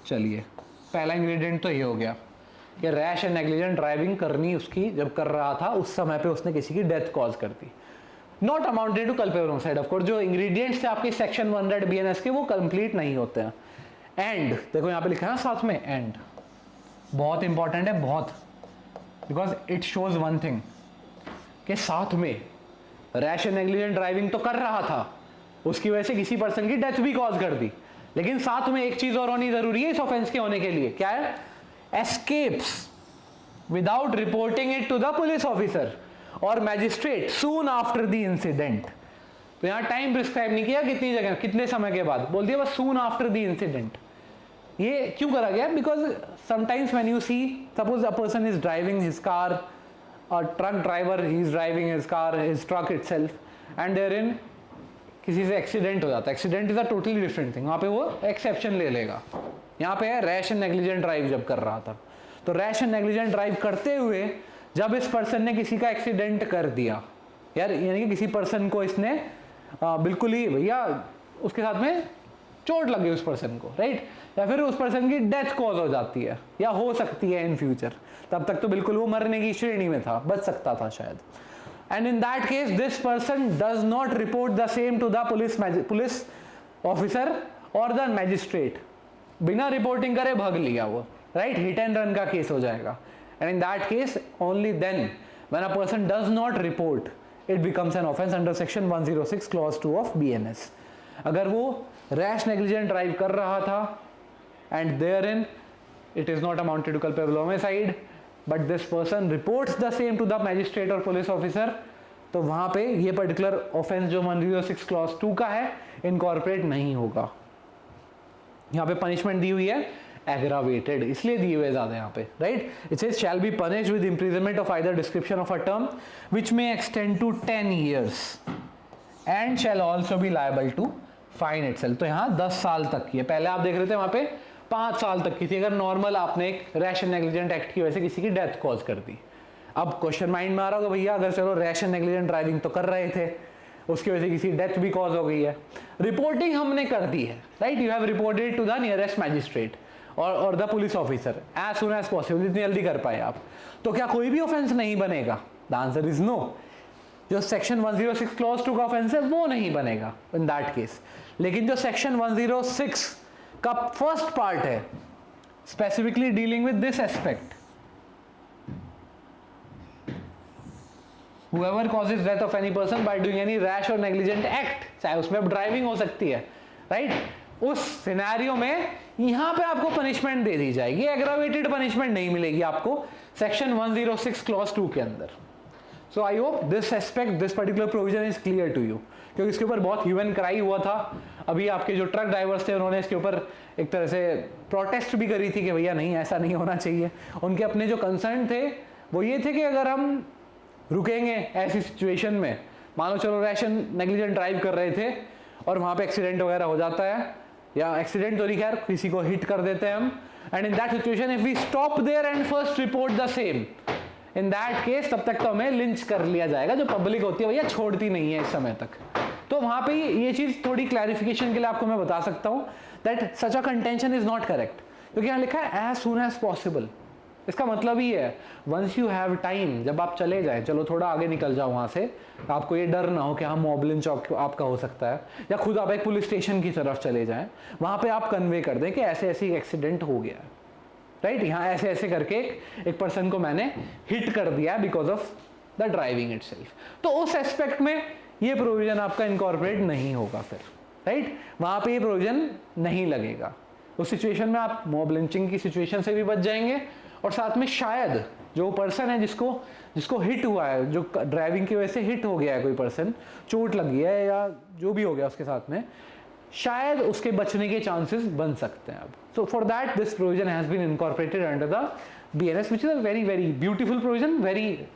चलिए पहला ingredient तो ये हो गया कि रैश एंड नेग्लिजेंट ड्राइविंग करनी उसकी जब कर रहा था उस समय पे उसने किसी की डेथ कॉज कर दी, not amounted to culpable homicide. Of course जो इंग्रेडिएंट्स थे आपके सेक्शन 100 BNS के वो कंप्लीट नहीं होते हैं। एंड देखो यहाँ पे लिखा है ना साथ में, एंड बहुत इंपॉर्टेंट है, बहुत, because it shows one thing कि साथ में रैश एंड नेग्लिजेंट ड्राइविंग तो कर रहा था, उसकी वजह से किसी पर्सन की डेथ भी कॉज कर दी, लेकिन साथ में एक चीज और होनी जरूरी है इस ऑफेंस के होने के लिए, क्या है, escapes without reporting it to the police officer और magistrate soon after the incident. तो यहाँ टाइम प्रिस्क्राइब नहीं किया कितनी जगह कितने समय के बाद, बोल दिया बस सून आफ्टर द इंसिडेंट। ये क्यों करा गया, because sometimes when you see suppose a person is driving his car, a truck driver he is driving his car, his truck itself, and there in किसी से एक्सीडेंट हो जाता है, accident is a totally different thing, वहाँ पे वो exception ले लेगा। यहाँ पे है रैश एंड नेग्लिजेंट ड्राइव जब कर रहा था, तो रैश एंड नेग्लिजेंट ड्राइव करते हुए जब इस पर्सन ने किसी का एक्सीडेंट कर दिया, यार यानी कि किसी पर्सन को इसने बिल्कुल ही भैया उसके साथ में चोट लग गई उस पर्सन को, राइट, या फिर उस पर्सन की डेथ कॉज हो जाती है या हो सकती है इन फ्यूचर, तब तक तो बिल्कुल वो मरने की श्रेणी में था, बच सकता था शायद। And in that case this person does not report the same to the police officer और द मैजिस्ट्रेट, बिना रिपोर्टिंग करे भाग लिया वो, राइट, हिट एंड रन का केस हो जाएगा। And in that case, only then, when a person does not report, it becomes an offense under section 106 clause 2 of BNS. अगर वो rash negligent drive कर रहा था, and therein it is not amounted to culpable homicide, but this person reports the same to the magistrate or police officer, तो वहाँ पे ये particular offense जो 106 clause 2 का है, incorporate नहीं होगा। यहाँ पे punishment दी हुई है aggravated, इसलिए दिए हुए ज्यादा यहाँ पे, right, it says shall be punished with imprisonment of either description of a term which may extend to 10 years and shall also be liable to fine itself. तो यहाँ 10 साल तक की है, पहले आप देख रहे थे वहाँ पे 5 साल तक की थी, अगर नॉर्मल आपने एक रैश एंड नेग्लिजेंट एक्ट की वजह से किसी की डेथ कॉज कर दी। अब क्वेश्चन माइंड में आ रहा होगा भैया अगर चलो रैश एंड नेग्लिजेंट ड्राइविंग तो कर रहे थे, उसकी वजह से किसी डेथ भी कॉज हो गई है, रिपोर्टिंग हमने कर दी है, right, you have reported to the nearest magistrate और the police officer as soon as possible, जितनी जल्दी कर पाए आप, तो क्या कोई भी ऑफेंस नहीं बनेगा? The answer is no. जो सेक्शन 106 क्लॉज 2 का ऑफेंस है वो नहीं बनेगा इन दैट केस। लेकिन जो सेक्शन 106 का फर्स्ट पार्ट है specifically dealing with this aspect, whoever causes death of any person by doing any rash or negligent act, चाहे उसमें अब ड्राइविंग हो सकती है, राइट, उस सिनेरियो में यहां पे आपको पनिशमेंट दे दी जाएगी, एग्रावेटेड पनिशमेंट नहीं मिलेगी आपको सेक्शन 106 क्लॉज 2 के अंदर। So I hope this aspect, this particular provision is clear to you, क्योंकि इसके ऊपर बहुत ह्यू एंड क्राई हुआ था। अभी आपके जो ट्रक ड्राइवर्स थे उन्होंने इसके ऊपर एक तरह से प्रोटेस्ट भी करी थी कि भैया नहीं ऐसा नहीं होना चाहिए। उनके अपने जो कंसर्न थे वो ये थे कि अगर हम रुकेंगे ऐसी सिचुएशन में, मान लो चलो रैश एंड नेग्लिजेंट ड्राइव कर रहे थे और वहाँ पे एक्सीडेंट वगैरह हो जाता है, या एक्सीडेंट तो नहीं खैर किसी को हिट कर देते हैं हम, and in that situation if we stop there and first report the same, in that case तब तक तो हमें लिंच कर लिया जाएगा। जो पब्लिक होती है भैया छोड़ती नहीं है इस समय तक। तो वहाँ पे ये चीज़ थोड़ी क्लैरिफिकेशन के लिए आपको मैं बता सकता हूँ that such a contention is not correct, क्योंकि यहाँ लिखा है एज सून एज पॉसिबल। इसका मतलब ही है वंस यू हैव टाइम, जब आप चले जाएं, चलो थोड़ा आगे निकल जाओ वहाँ से, आपको ये डर ना हो कि हाँ मॉब लिंच आपका हो सकता है, या खुद आप एक पुलिस स्टेशन की तरफ चले जाएं, वहाँ पे आप कन्वे कर दें कि ऐसे ऐसे एक्सीडेंट हो गया है, राइट, यहाँ ऐसे ऐसे करके एक पर्सन को मैंने हिट कर दिया because of the driving itself. तो उस एस्पेक्ट में ये प्रोविजन आपका इनकॉर्पोरेट नहीं होगा फिर, राइट, वहाँ पे ये प्रोविजन नहीं लगेगा। उस सिचुएशन में आप मॉब लिंचिंग की सिचुएशन से भी बच जाएंगे, और साथ में शायद जो पर्सन है जिसको हिट हुआ है, जो ड्राइविंग की वजह से हिट हो गया है, कोई पर्सन चोट लगी है या जो भी हो गया उसके साथ में, शायद उसके बचने के चांसेस बन सकते हैं अब। So for that this provision has been incorporated under the BNS, which is a very very beautiful provision, very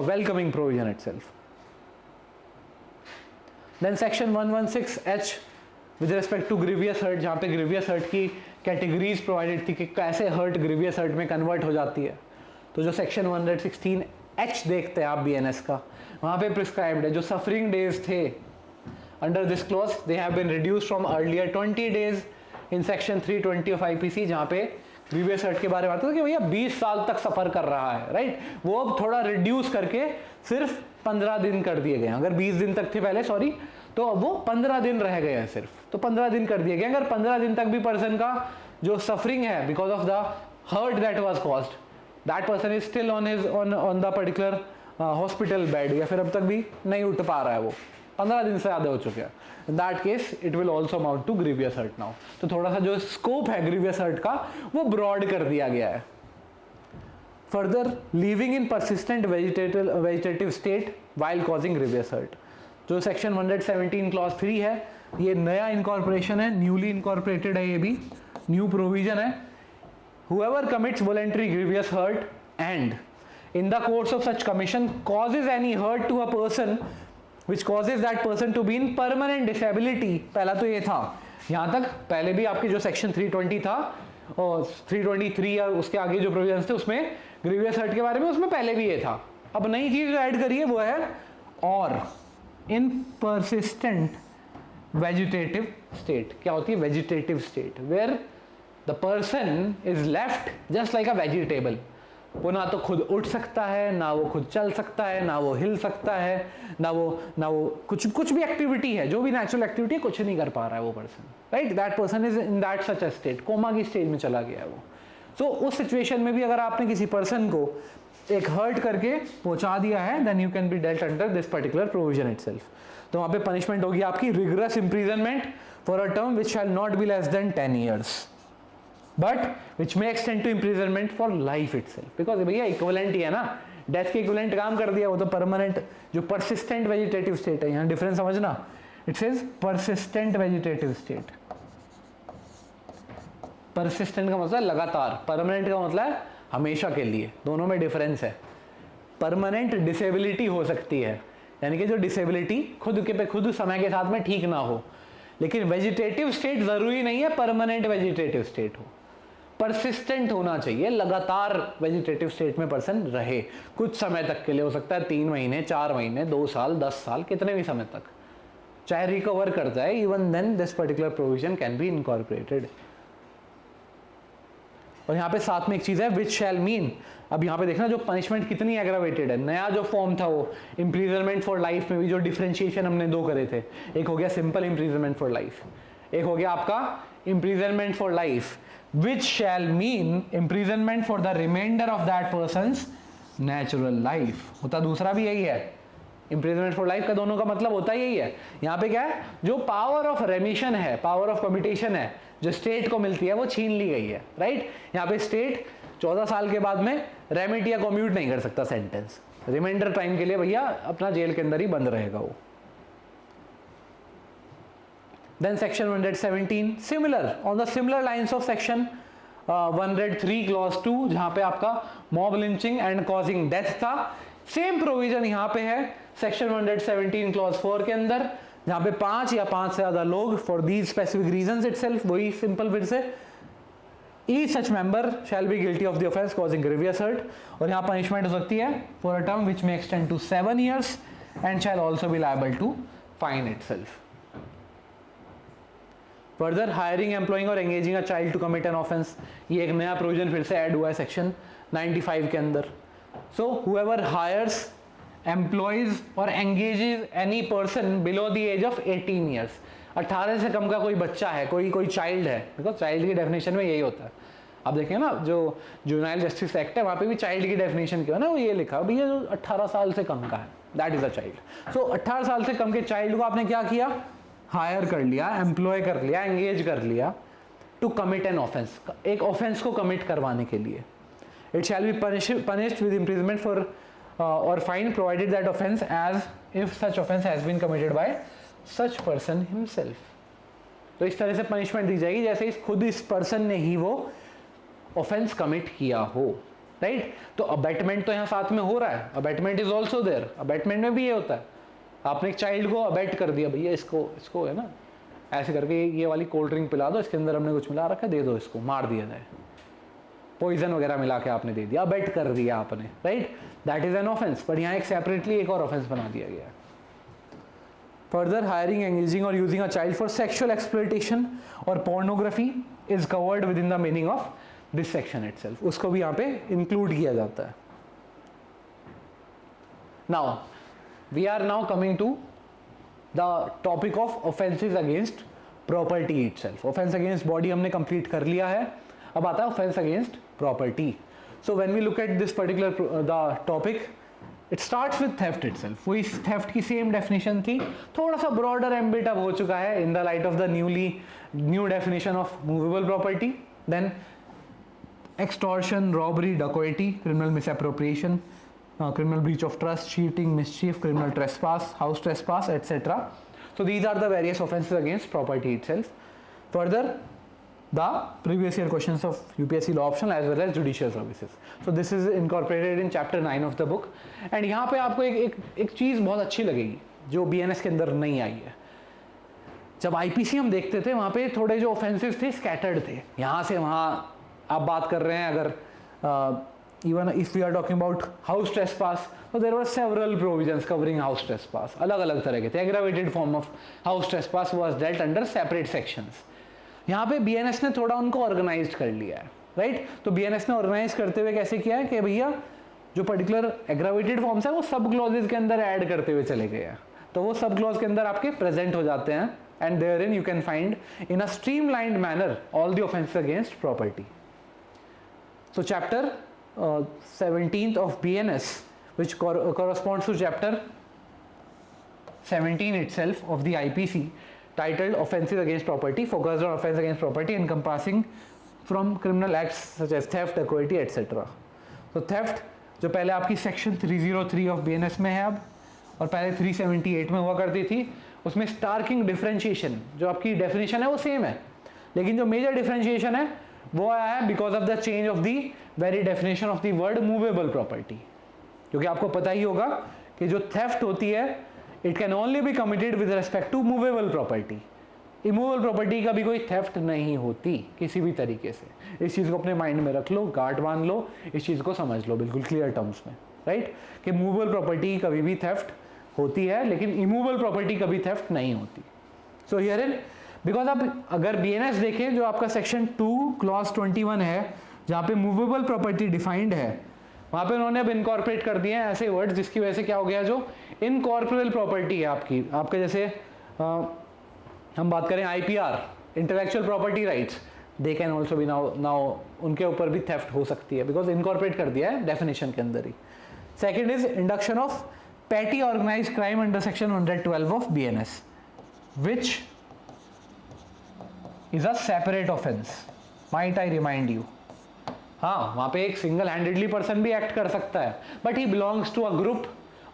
welcoming provision itself. Then section 116H with respect to grievous hurt, जहाँ पे grievous hurt की categories provided थी कि कैसे hurt grievous hurt में convert हो जाती है। तो जो सेक्शन 116H देखते हैं आप BNS का, वहाँ पे प्रिस्क्राइब्ड है जो सफरिंग डेज थे under this clause, they have been reduced from earlier 20 days in section 320 of IPC, जहाँ पे ग्रीवियस हर्ट के बारे में आता था कि भैया 20 साल तक सफ़र कर रहा है, राइट, वो अब थोड़ा रिड्यूस करके सिर्फ 15 दिन कर दिए गए। अगर 20 दिन तक थे पहले, सॉरी, तो अब वो 15 दिन रह गए हैं सिर्फ, तो 15 दिन कर दिए गए। अगर 15 दिन तक भी पर्सन का जो सफरिंग है because of the hurt that was caused, that person is still on the particular hospital bed, या फिर अब तक भी नहीं उठ पा रहा है, वो 15 दिन से ज़्यादा हो चुके हैं, in that case it will also amount to grievous hurt now. तो थोड़ा सा जो स्कोप है ग्रीवियस हर्ट का वो ब्रॉड कर दिया गया है। Further, living in persistent vegetative state while causing grievous hurt, जो सेक्शन 117 क्लॉज 3 है, ये नया इनकॉर्पोरेशन है, न्यूली इनकॉर्पोरेटेड है, ये भी न्यू प्रोविजन है। whoever commits voluntary grievous hurt and in the course of such commission causes any hurt to a person which causes that person to be in permanent disability, पहला तो ये था, यहाँ तक पहले भी आपके जो सेक्शन 320 था और 323 या उसके आगे जो प्रोविजंस थे उसमें ग्रीवियस हर्ट के बारे में, उसमें पहले भी ये था। अब नई चीज़ जो ऐड करी है वो है और इन परसिस्टेंट वेजिटेटिव स्टेट। क्या होती है vegetative state? Where the person is left just like a vegetable, वो ना तो खुद उठ सकता है, ना वो खुद चल सकता है, ना वो हिल सकता है, ना वो कुछ भी एक्टिविटी है, जो भी नेचुरल एक्टिविटी है, कुछ नहीं कर पा रहा है वो person, right. That person is in that such a state, coma की स्टेज में चला गया है वो। सो उस सिचुएशन में भी अगर आपने किसी पर्सन को एक हर्ट करके पहुंचा दिया है, then you can be dealt under this particular provision itself. तो वहाँ पे पनिशमेंट होगी आपकी rigorous imprisonment for a term which shall not be less than 10 years, but which may extend to imprisonment for life itself, because भैया equivalent ही है ना, death के इक्विवेलेंट काम कर दिया वो तो परमानेंट। जो परसिस्टेंट वेजिटेटिव स्टेट है, यहाँ डिफरेंस समझना, it says persistent vegetative state. Persistent का मतलब लगातार, परमानेंट का मतलब है हमेशा के लिए, दोनों में डिफरेंस है। परमानेंट डिसेबिलिटी हो सकती है, यानी कि जो डिसेबिलिटी खुद के पे खुद समय के साथ में ठीक ना हो, लेकिन वेजिटेटिव स्टेट जरूरी नहीं है परमानेंट वेजिटेटिव स्टेट हो, परसिस्टेंट होना चाहिए, लगातार वेजिटेटिव स्टेट में पर्सन रहे कुछ समय तक के लिए, हो सकता है 3 महीने, 4 महीने, 2 साल, 10 साल, कितने भी समय तक, चाहे रिकवर कर जाए, even then this particular provision can be incorporated. और यहाँ पे साथ में एक चीज है विच शैल मीन, अब यहाँ पे देखना जो पनिशमेंट कितनी एग्रावेटेड है, नया जो फॉर्म था वो इम्प्रीजनमेंट फॉर लाइफ में भी जो डिफरेंशिएशन हमने 2 करे थे, एक हो गया सिंपल इम्प्रीजनमेंट फॉर लाइफ, एक हो गया आपका imprisonment for life, which shall mean imprisonment for the remainder of that person's natural life। होता दूसरा भी यही है, imprisonment for life का दोनों का मतलब होता यही है। यहाँ पे क्या है, जो पावर ऑफ रेमिशन है, पावर ऑफ कम्यूटेशन है, जो स्टेट को मिलती है वो छीन ली गई है, राइट। यहाँ पे स्टेट 14 साल के बाद में रेमिट या कम्यूट नहीं कर सकता सेंटेंस, रिमाइंडर टाइम के लिए भैया अपना जेल के अंदर ही बंद रहेगा वो। Then section 117 similar on the similar lines of section 103 clause 2 जहाँ पे आपका mob lynching and causing death था, सेम प्रोविजन यहाँ पे है section 117 clause 4 के अंदर, जहाँ पे 5 या 5 से ज़्यादा लोग for these specific reasons itself, वही सिंपल फिर से each such member shall be guilty of the offence causing grievous hurt, और यहाँ पनिशमेंट हो सकती है for a term which may extend to 7 years and shall also be liable to fine itself। Further hiring, employing और engaging a child to commit an offence, ये एक नया provision फिर से ऐड हुआ है सेक्शन 95 के अंदर। सो हुएवर हायर्स, एम्प्लॉयज और engages any person below the age of 18 years, 18 से कम का कोई बच्चा है, कोई चाइल्ड है, बिकॉज चाइल्ड की डेफिनेशन में यही होता है। आप देखिए ना जो जुवेनाइल जस्टिस एक्ट है वहाँ पे भी चाइल्ड की डेफिनेशन क्या है ना, वो ये लिखा भैया जो 18 साल से कम का है, दैट इज अ चाइल्ड। सो 18 साल से कम के चाइल्ड को आपने क्या किया, हायर कर लिया, एम्प्लॉय कर लिया, एंगेज कर लिया टू कमिट एन ऑफेंस, एक ऑफेंस को कमिट करवाने के लिए। It shall be punished with imprisonment for और fine provided that offence as if such offence has been committed by such person himself. तो इस तरह से पनिशमेंट दी जाएगी जैसे खुद इस पर्सन ने ही वो ऑफेंस कमिट किया हो, राइट। तो अबेटमेंट तो यहाँ साथ में हो रहा है, abetment is also there, abetment में भी ये होता है, आपने एक चाइल्ड को अबेट कर दिया, भैया इसको है ना ऐसे करके ये वाली कोल्ड ड्रिंक पिला दो, इसके अंदर हमने कुछ मिला रखा है, दे दो इसको, मार दिया जाए, पॉइजन वगैरह मिला के आपने दे दिया, अबेट कर दिया आपने, right, that is an offence. पर यहाँ एक सेपरेटली एक और ऑफेंस बना दिया गया। फर्दर हायरिंग, एंगेजिंग और using a child for sexual exploitation और pornography is covered within the meaning of this section itself, उसको भी यहाँ पे इंक्लूड किया जाता है। Now we are now coming to the topic of offenses against property itself। offense against body हमने complete कर लिया है, अब आता है offense against property। so when we look at this particular the topic, it starts with theft itself। वही theft की same definition थी, थोड़ा सा broader ambit अब हो चुका है in the light of the new definition of movable property। then extortion, robbery, dacoity, criminal misappropriation, criminal breach of trust, cheating, mischief, criminal trespass, house trespass, etc. So these are the various offences against property itself. Further, the previous year questions of UPSC law optional as well as judicial services. So this is incorporated in chapter 9 of the book. And यहाँ पे आपको एक चीज़ बहुत अच्छी लगेगी जो BNS के अंदर नहीं आई है। जब IPC हम देखते थे वहाँ पे थोड़े जो offenses थे scattered थे, यहाँ से वहाँ आप बात कर रहे हैं अगर even if we are talking about house trespass, so there were several provisions covering house trespass, अलग अलग तरह के थे। aggravated form of house trespass was dealt under separate sections। यहाँ पे BNS ने थोड़ा उनको ऑर्गेनाइज कर लिया है, राइट। तो BNS ने ऑर्गेनाइज करते हुए कैसे किया है कि भैया जो पर्टिकुलर एग्रावेटेड फॉर्म्स है वो सब क्लॉजेज के अंदर ऐड करते हुए चले गए हैं, तो वो सब क्लॉज के अंदर आपके प्रेजेंट हो जाते हैं, and therein you can find in a streamlined manner all the offences against property. So chapter 17th of BNS, which corresponds to chapter 17 itself of the IPC, titled offenses against property, focused on offense against property encompassing from criminal acts such as theft, dacoity, etc. So theft जो पहले आपकी section 303 of BNS में है अब, और पहले 378 में हुआ करती थी, उसमें स्टार्किंग डिफरेंशिएशन जो आपकी डेफिनेशन है वो सेम है, लेकिन जो मेजर डिफरेंशिएशन है वो आया है because of the change of the very definition of the word movable property. क्योंकि आपको पता ही होगा कि जो थेफ्ट होती है it can only be committed with respect to movable property, immovable property का भी कोई थेफ्ट नहीं होती किसी भी तरीके से। इस चीज़ को अपने माइंड में रख लो, गांठ बांध लो, इस चीज़ को समझ लो बिल्कुल क्लियर टर्म्स में, राइट, कि मूवेबल प्रॉपर्टी कभी भी थेफ्ट होती है लेकिन इमूवेबल प्रॉपर्टी कभी थेफ्ट नहीं होती। सो हियर इन बिकॉज आप अगर बीएनएस देखें जो आपका सेक्शन 2 क्लॉज 21 है जहाँ पे मूवेबल प्रॉपर्टी डिफाइंड है, वहाँ पे उन्होंने अब इनकॉर्पोरेट कर दिए हैं ऐसे वर्ड्स जिसकी वजह से क्या हो गया, जो इनकॉर्पोरेबल प्रॉपर्टी है आपकी, आपके जैसे हम बात करें IPR, intellectual property rights, they can also B now उनके ऊपर भी थेफ्ट हो सकती है बिकॉज इनकॉर्पोरेट कर दिया है डेफिनेशन के अंदर ही। Second is induction of petty organized crime under section 112 of BNS, which is a separate offense. Might I remind you? हाँ, वहाँ पे एक सिंगल हैंडेडली पर्सन भी एक्ट कर सकता है but he belongs to a group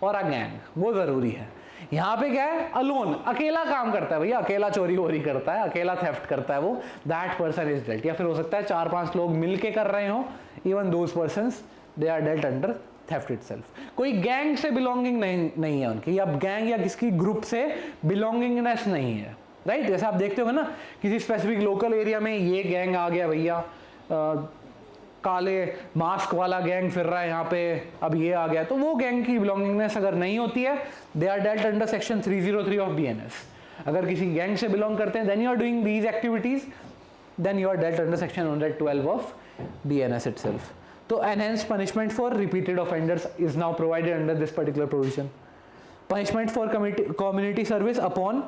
और अ गैंग, वो जरूरी है। यहाँ पे क्या है, अलोन, अकेला काम करता है भैया, अकेला चोरी वोरी करता है, अकेला थेफ्ट करता है, वो दैट पर्सन इज डेल्ट। या फिर हो सकता है 4-5 लोग मिलके कर रहे हो, even those persons they are dealt under theft itself. कोई गैंग से बिलोंगिंग नहीं है उनकी, या गैंग या किसी ग्रुप से बिलोंगिंगनेस नहीं है, राइट। जैसे आप देखते हो ना किसी स्पेसिफिक लोकल एरिया में ये गैंग आ गया भैया, काले मास्क वाला गैंग फिर रहा है यहाँ पे, अब ये आ गया, तो वो गैंग की बिलोंगिंगनेस अगर नहीं होती है, they are dealt under section 303 of BNS. अगर किसी गैंग से बिलोंग करते हैं, then you are doing these activities, then you are dealt under section 112 of BNS itself. तो enhanced punishment for repeated offenders is now provided under this particular provision. Punishment for community service upon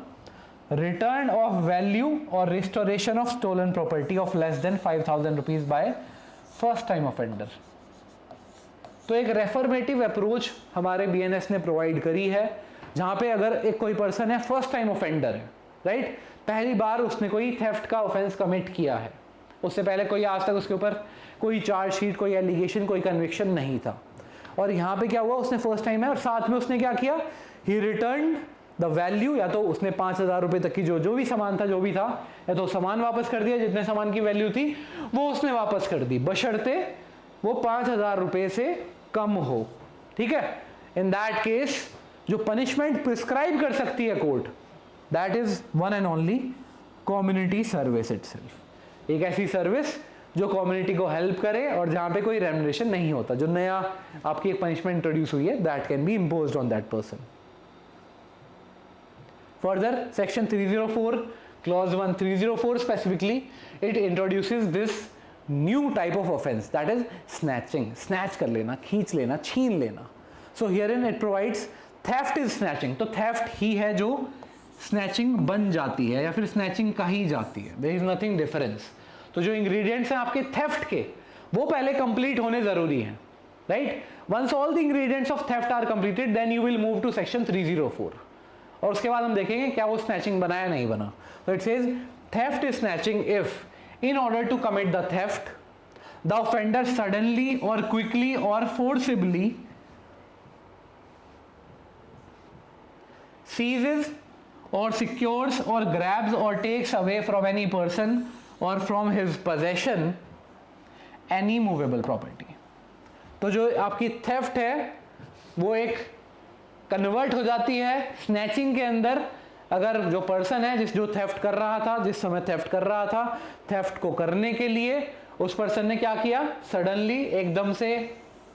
return of value or restoration of stolen property of less than 5,000 rupees by first time offender. तो एक रेफॉर्मेटिव approach हमारे BNS ने provide करी है, जहाँ पे अगर एक कोई पर्सन है फर्स्ट टाइम ऑफेंडर है, राइट, पहली बार उसने कोई थेफ्ट का ऑफेंस कमिट किया है, उससे पहले कोई आज तक उसके ऊपर कोई चार्जशीट, कोई एलिगेशन, कोई कन्विक्शन नहीं था, और यहाँ पे क्या हुआ, उसने फर्स्ट टाइम है और साथ में उसने क्या किया, ही रिटर्न द वैल्यू, या तो उसने 5,000 रुपये तक की जो भी सामान था, जो भी था, या तो सामान वापस कर दिया, जितने सामान की वैल्यू थी वो उसने वापस कर दी, बशर्ते वो 5,000 रुपये से कम हो, ठीक है। इन दैट केस जो पनिशमेंट प्रिस्क्राइब कर सकती है court, that is one and only community service itself. एक ऐसी सर्विस जो कम्युनिटी को हेल्प करे और जहाँ पे कोई रेम्युनरेशन नहीं होता, जो नया आपकी एक पनिशमेंट इंट्रोड्यूस हुई है, that can be imposed on that person. Further section 304 clause 1 304 specifically it introduces this new type of offence, that is snatching, snatch कर लेना, खींच लेना, छीन लेना। So here in it provides theft is snatching, तो theft ही है जो snatching बन जाती है या फिर स्नैचिंग कही जाती है, देयर इज नथिंग डिफरेंस। तो जो इंग्रेडिएंट्स हैं आपके थेफ्ट के, वो पहले कंप्लीट होने जरूरी हैं, right. Once all the ingredients of theft are completed, then you will move to section 304, और उसके बाद हम देखेंगे क्या वो स्नैचिंग बना या नहीं बना। तो it says theft is snatching if in order to commit the theft the offender suddenly और क्विकली और forcibly seizes or secures or grabs or takes away from any person or from his possession any movable property। तो जो आपकी theft है वो एक convert हो जाती है स्नैचिंग के अंदर, अगर जो पर्सन है जो थेफ्ट कर रहा था, जिस समय थेफ्ट कर रहा था, थेफ्ट को करने के लिए उस पर्सन ने क्या किया, सडनली, एकदम से,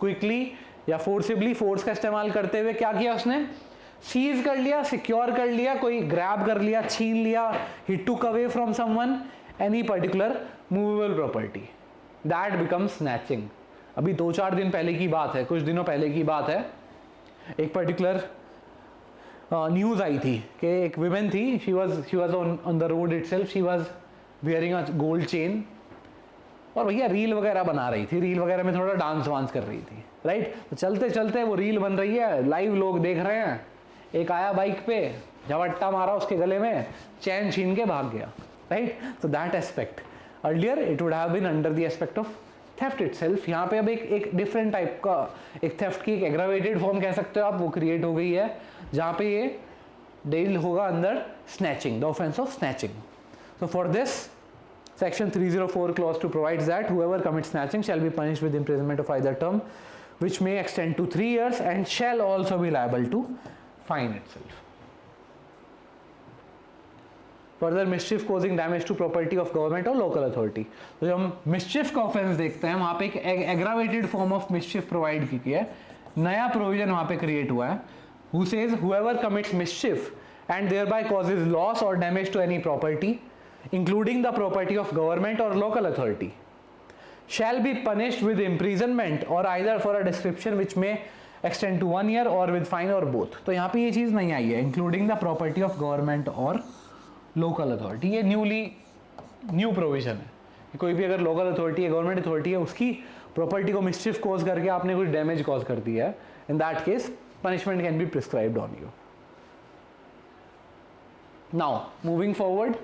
क्विकली या फोर्सिबली, फोर्स का इस्तेमाल करते हुए क्या किया, उसने सीज कर लिया, सिक्योर कर लिया, कोई ग्रैब कर लिया, छीन लिया, he took away from someone any particular movable property, that becomes snatching. अभी 2-4 दिन पहले की बात है, कुछ दिनों पहले की बात है, एक पर्टिकुलर न्यूज़ आई थी कि एक विमेन थी, she was on the road itself, she was wearing a gold chain, और भैया रील वगैरह बना रही थी, रील वगैरह में थोड़ा डांस वांस कर रही थी, राइट। तो चलते चलते वो रील बन रही है, लाइव लोग देख रहे हैं, एक आया बाइक पे, झवट्टा मारा उसके गले में, चैन छीन के भाग गया, राइट। तो that aspect earlier it would have been under the aspect of theft itself, यहाँ पे अब एक डिफरेंट टाइप का, एक थेफ्ट की एक एग्रावेटेड फॉर्म कह सकते हो आप, वो क्रिएट हो गई है, जहाँ पे ये डील होगा अंदर snatching, the offence of snatching. So for this section 304 clause 2 provides that whoever commits snatching shall be punished with imprisonment of either term which may extend to 3 years and shall also be liable to fine itself. Further mischief causing damage to property of government और local authority. तो जब हम मिसचिफ का offence देखते हैं वहाँ पे एक aggravated form of mischief provide की है, नया प्रोविजन वहाँ पे क्रिएट हुआ है, who says whoever commits mischief and thereby causes loss और damage to any property including the property of government और local authority shall be punished with imprisonment or either for a description which may extend to 1 year or with fine or both। तो यहाँ पे ये चीज़ नहीं आई है, including the property of government और local authority. ये new provision है। कोई भी अगर लोकल अथॉरिटी है, गवर्नमेंट अथॉरिटी है, उसकी प्रॉपर्टी को मिसचिफ कॉज करके आपने कुछ डैमेज कॉज कर दिया है, in that case punishment can be prescribed on you. Now moving forward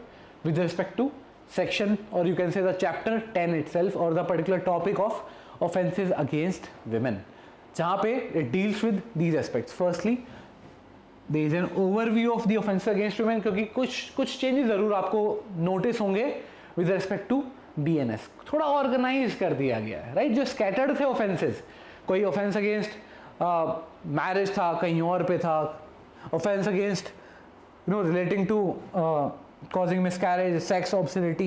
with respect to section, or you can say the chapter 10 itself, or the particular topic of offenses against women, जहाँ पे it deals with these aspects. Firstly, there is an overview of the offenses against women, क्योंकि कुछ changes ज़रूर आपको notice होंगे with respect to BNS। थोड़ा organize कर दिया गया है, right? जो scattered थे offenses, कोई offense against marriage था, कहीं और पे था, offense against relating to causing miscarriage, sex obscenity,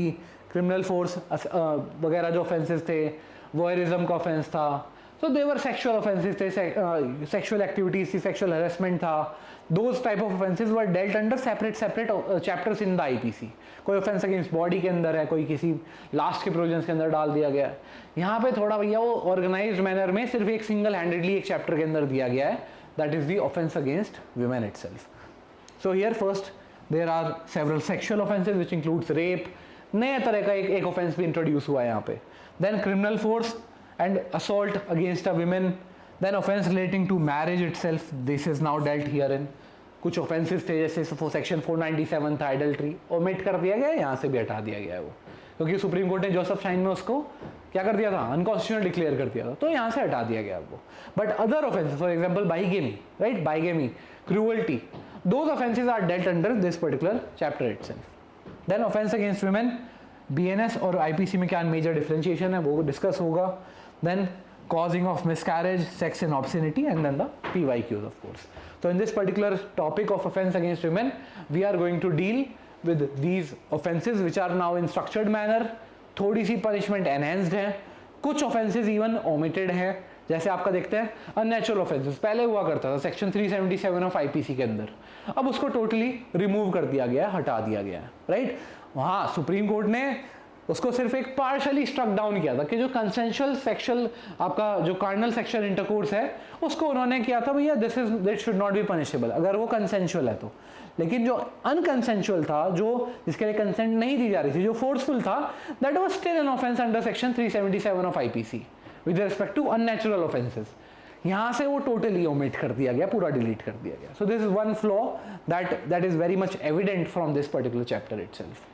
criminal force वगैरह जो offenses थे, voyeurism का offense था, so they were sexual offenses थे, sexual activities थी, sexual harassment था, those type of offenses were dealt under separate chapters in the IPC। कोई offense against body के अंदर है, कोई किसी last के provisions के अंदर डाल दिया गया है। यहाँ पे थोड़ा भैया वो organized manner में सिर्फ एक single handedly एक chapter के अंदर दिया गया है, that is the offense against women itself। So here first there are several sexual offenses which includes rape, नए तरह का एक offense भी introduce हुआ है यहाँ पे, then criminal force and assault against a women, then offense relating to marriage itself, this is now dealt herein। कुछ offenses थे जैसे section 497 था adultery, omit कर दिया गया है, यहाँ से भी हटा दिया गया है वो, क्योंकि सुप्रीम कोर्ट ने जोसेफ शाइन में उसको क्या कर दिया था, अनकॉन्स्टिट्यूशनल डिक्लेयर कर दिया था, तो यहाँ से हटा दिया गया वो। But other offences, for example bigamy, right, bigamy, cruelty, those offenses are dealt under this particular chapter itself। then offense against women, BNS और IPC में क्या मेजर डिफरेंशिएशन है वो डिस्कस होगा। then causing of miscarriage, sex and obscenity, and then the PYQs of course। so in this particular topic of offense against women we are going to deal with these offenses which are now in structured manner, थोड़ी सी punishment enhanced है, कुछ offenses even omitted है, जैसे आपका देखते हैं unnatural offences पहले हुआ करता था सेक्शन 377 ऑफ आईपीसी के अंदर, अब उसको टोटली रिमूव कर दिया गया है, हटा दिया गया है, राइट। वहाँ सुप्रीम कोर्ट ने उसको सिर्फ एक पार्शली स्ट्रक डाउन किया था कि जो कंसेंशुअल सेक्सुअल आपका जो कार्नल सेक्सुअल इंटरकोर्स है उसको उन्होंने किया था भैया this should not be punishable अगर वो कंसेंशुअल है तो, लेकिन जो अनकंसेंशुअल था, जो जिसके लिए कंसेंट नहीं दी जा रही थी, जो फोर्सफुल था, that was still an offence under section 377 of IPC with respect to unnatural offences. यहाँ से वो टोटली ओमिट कर दिया गया, पूरा डिलीट कर दिया गया। So this is one flaw that is very much evident from this particular chapter itself.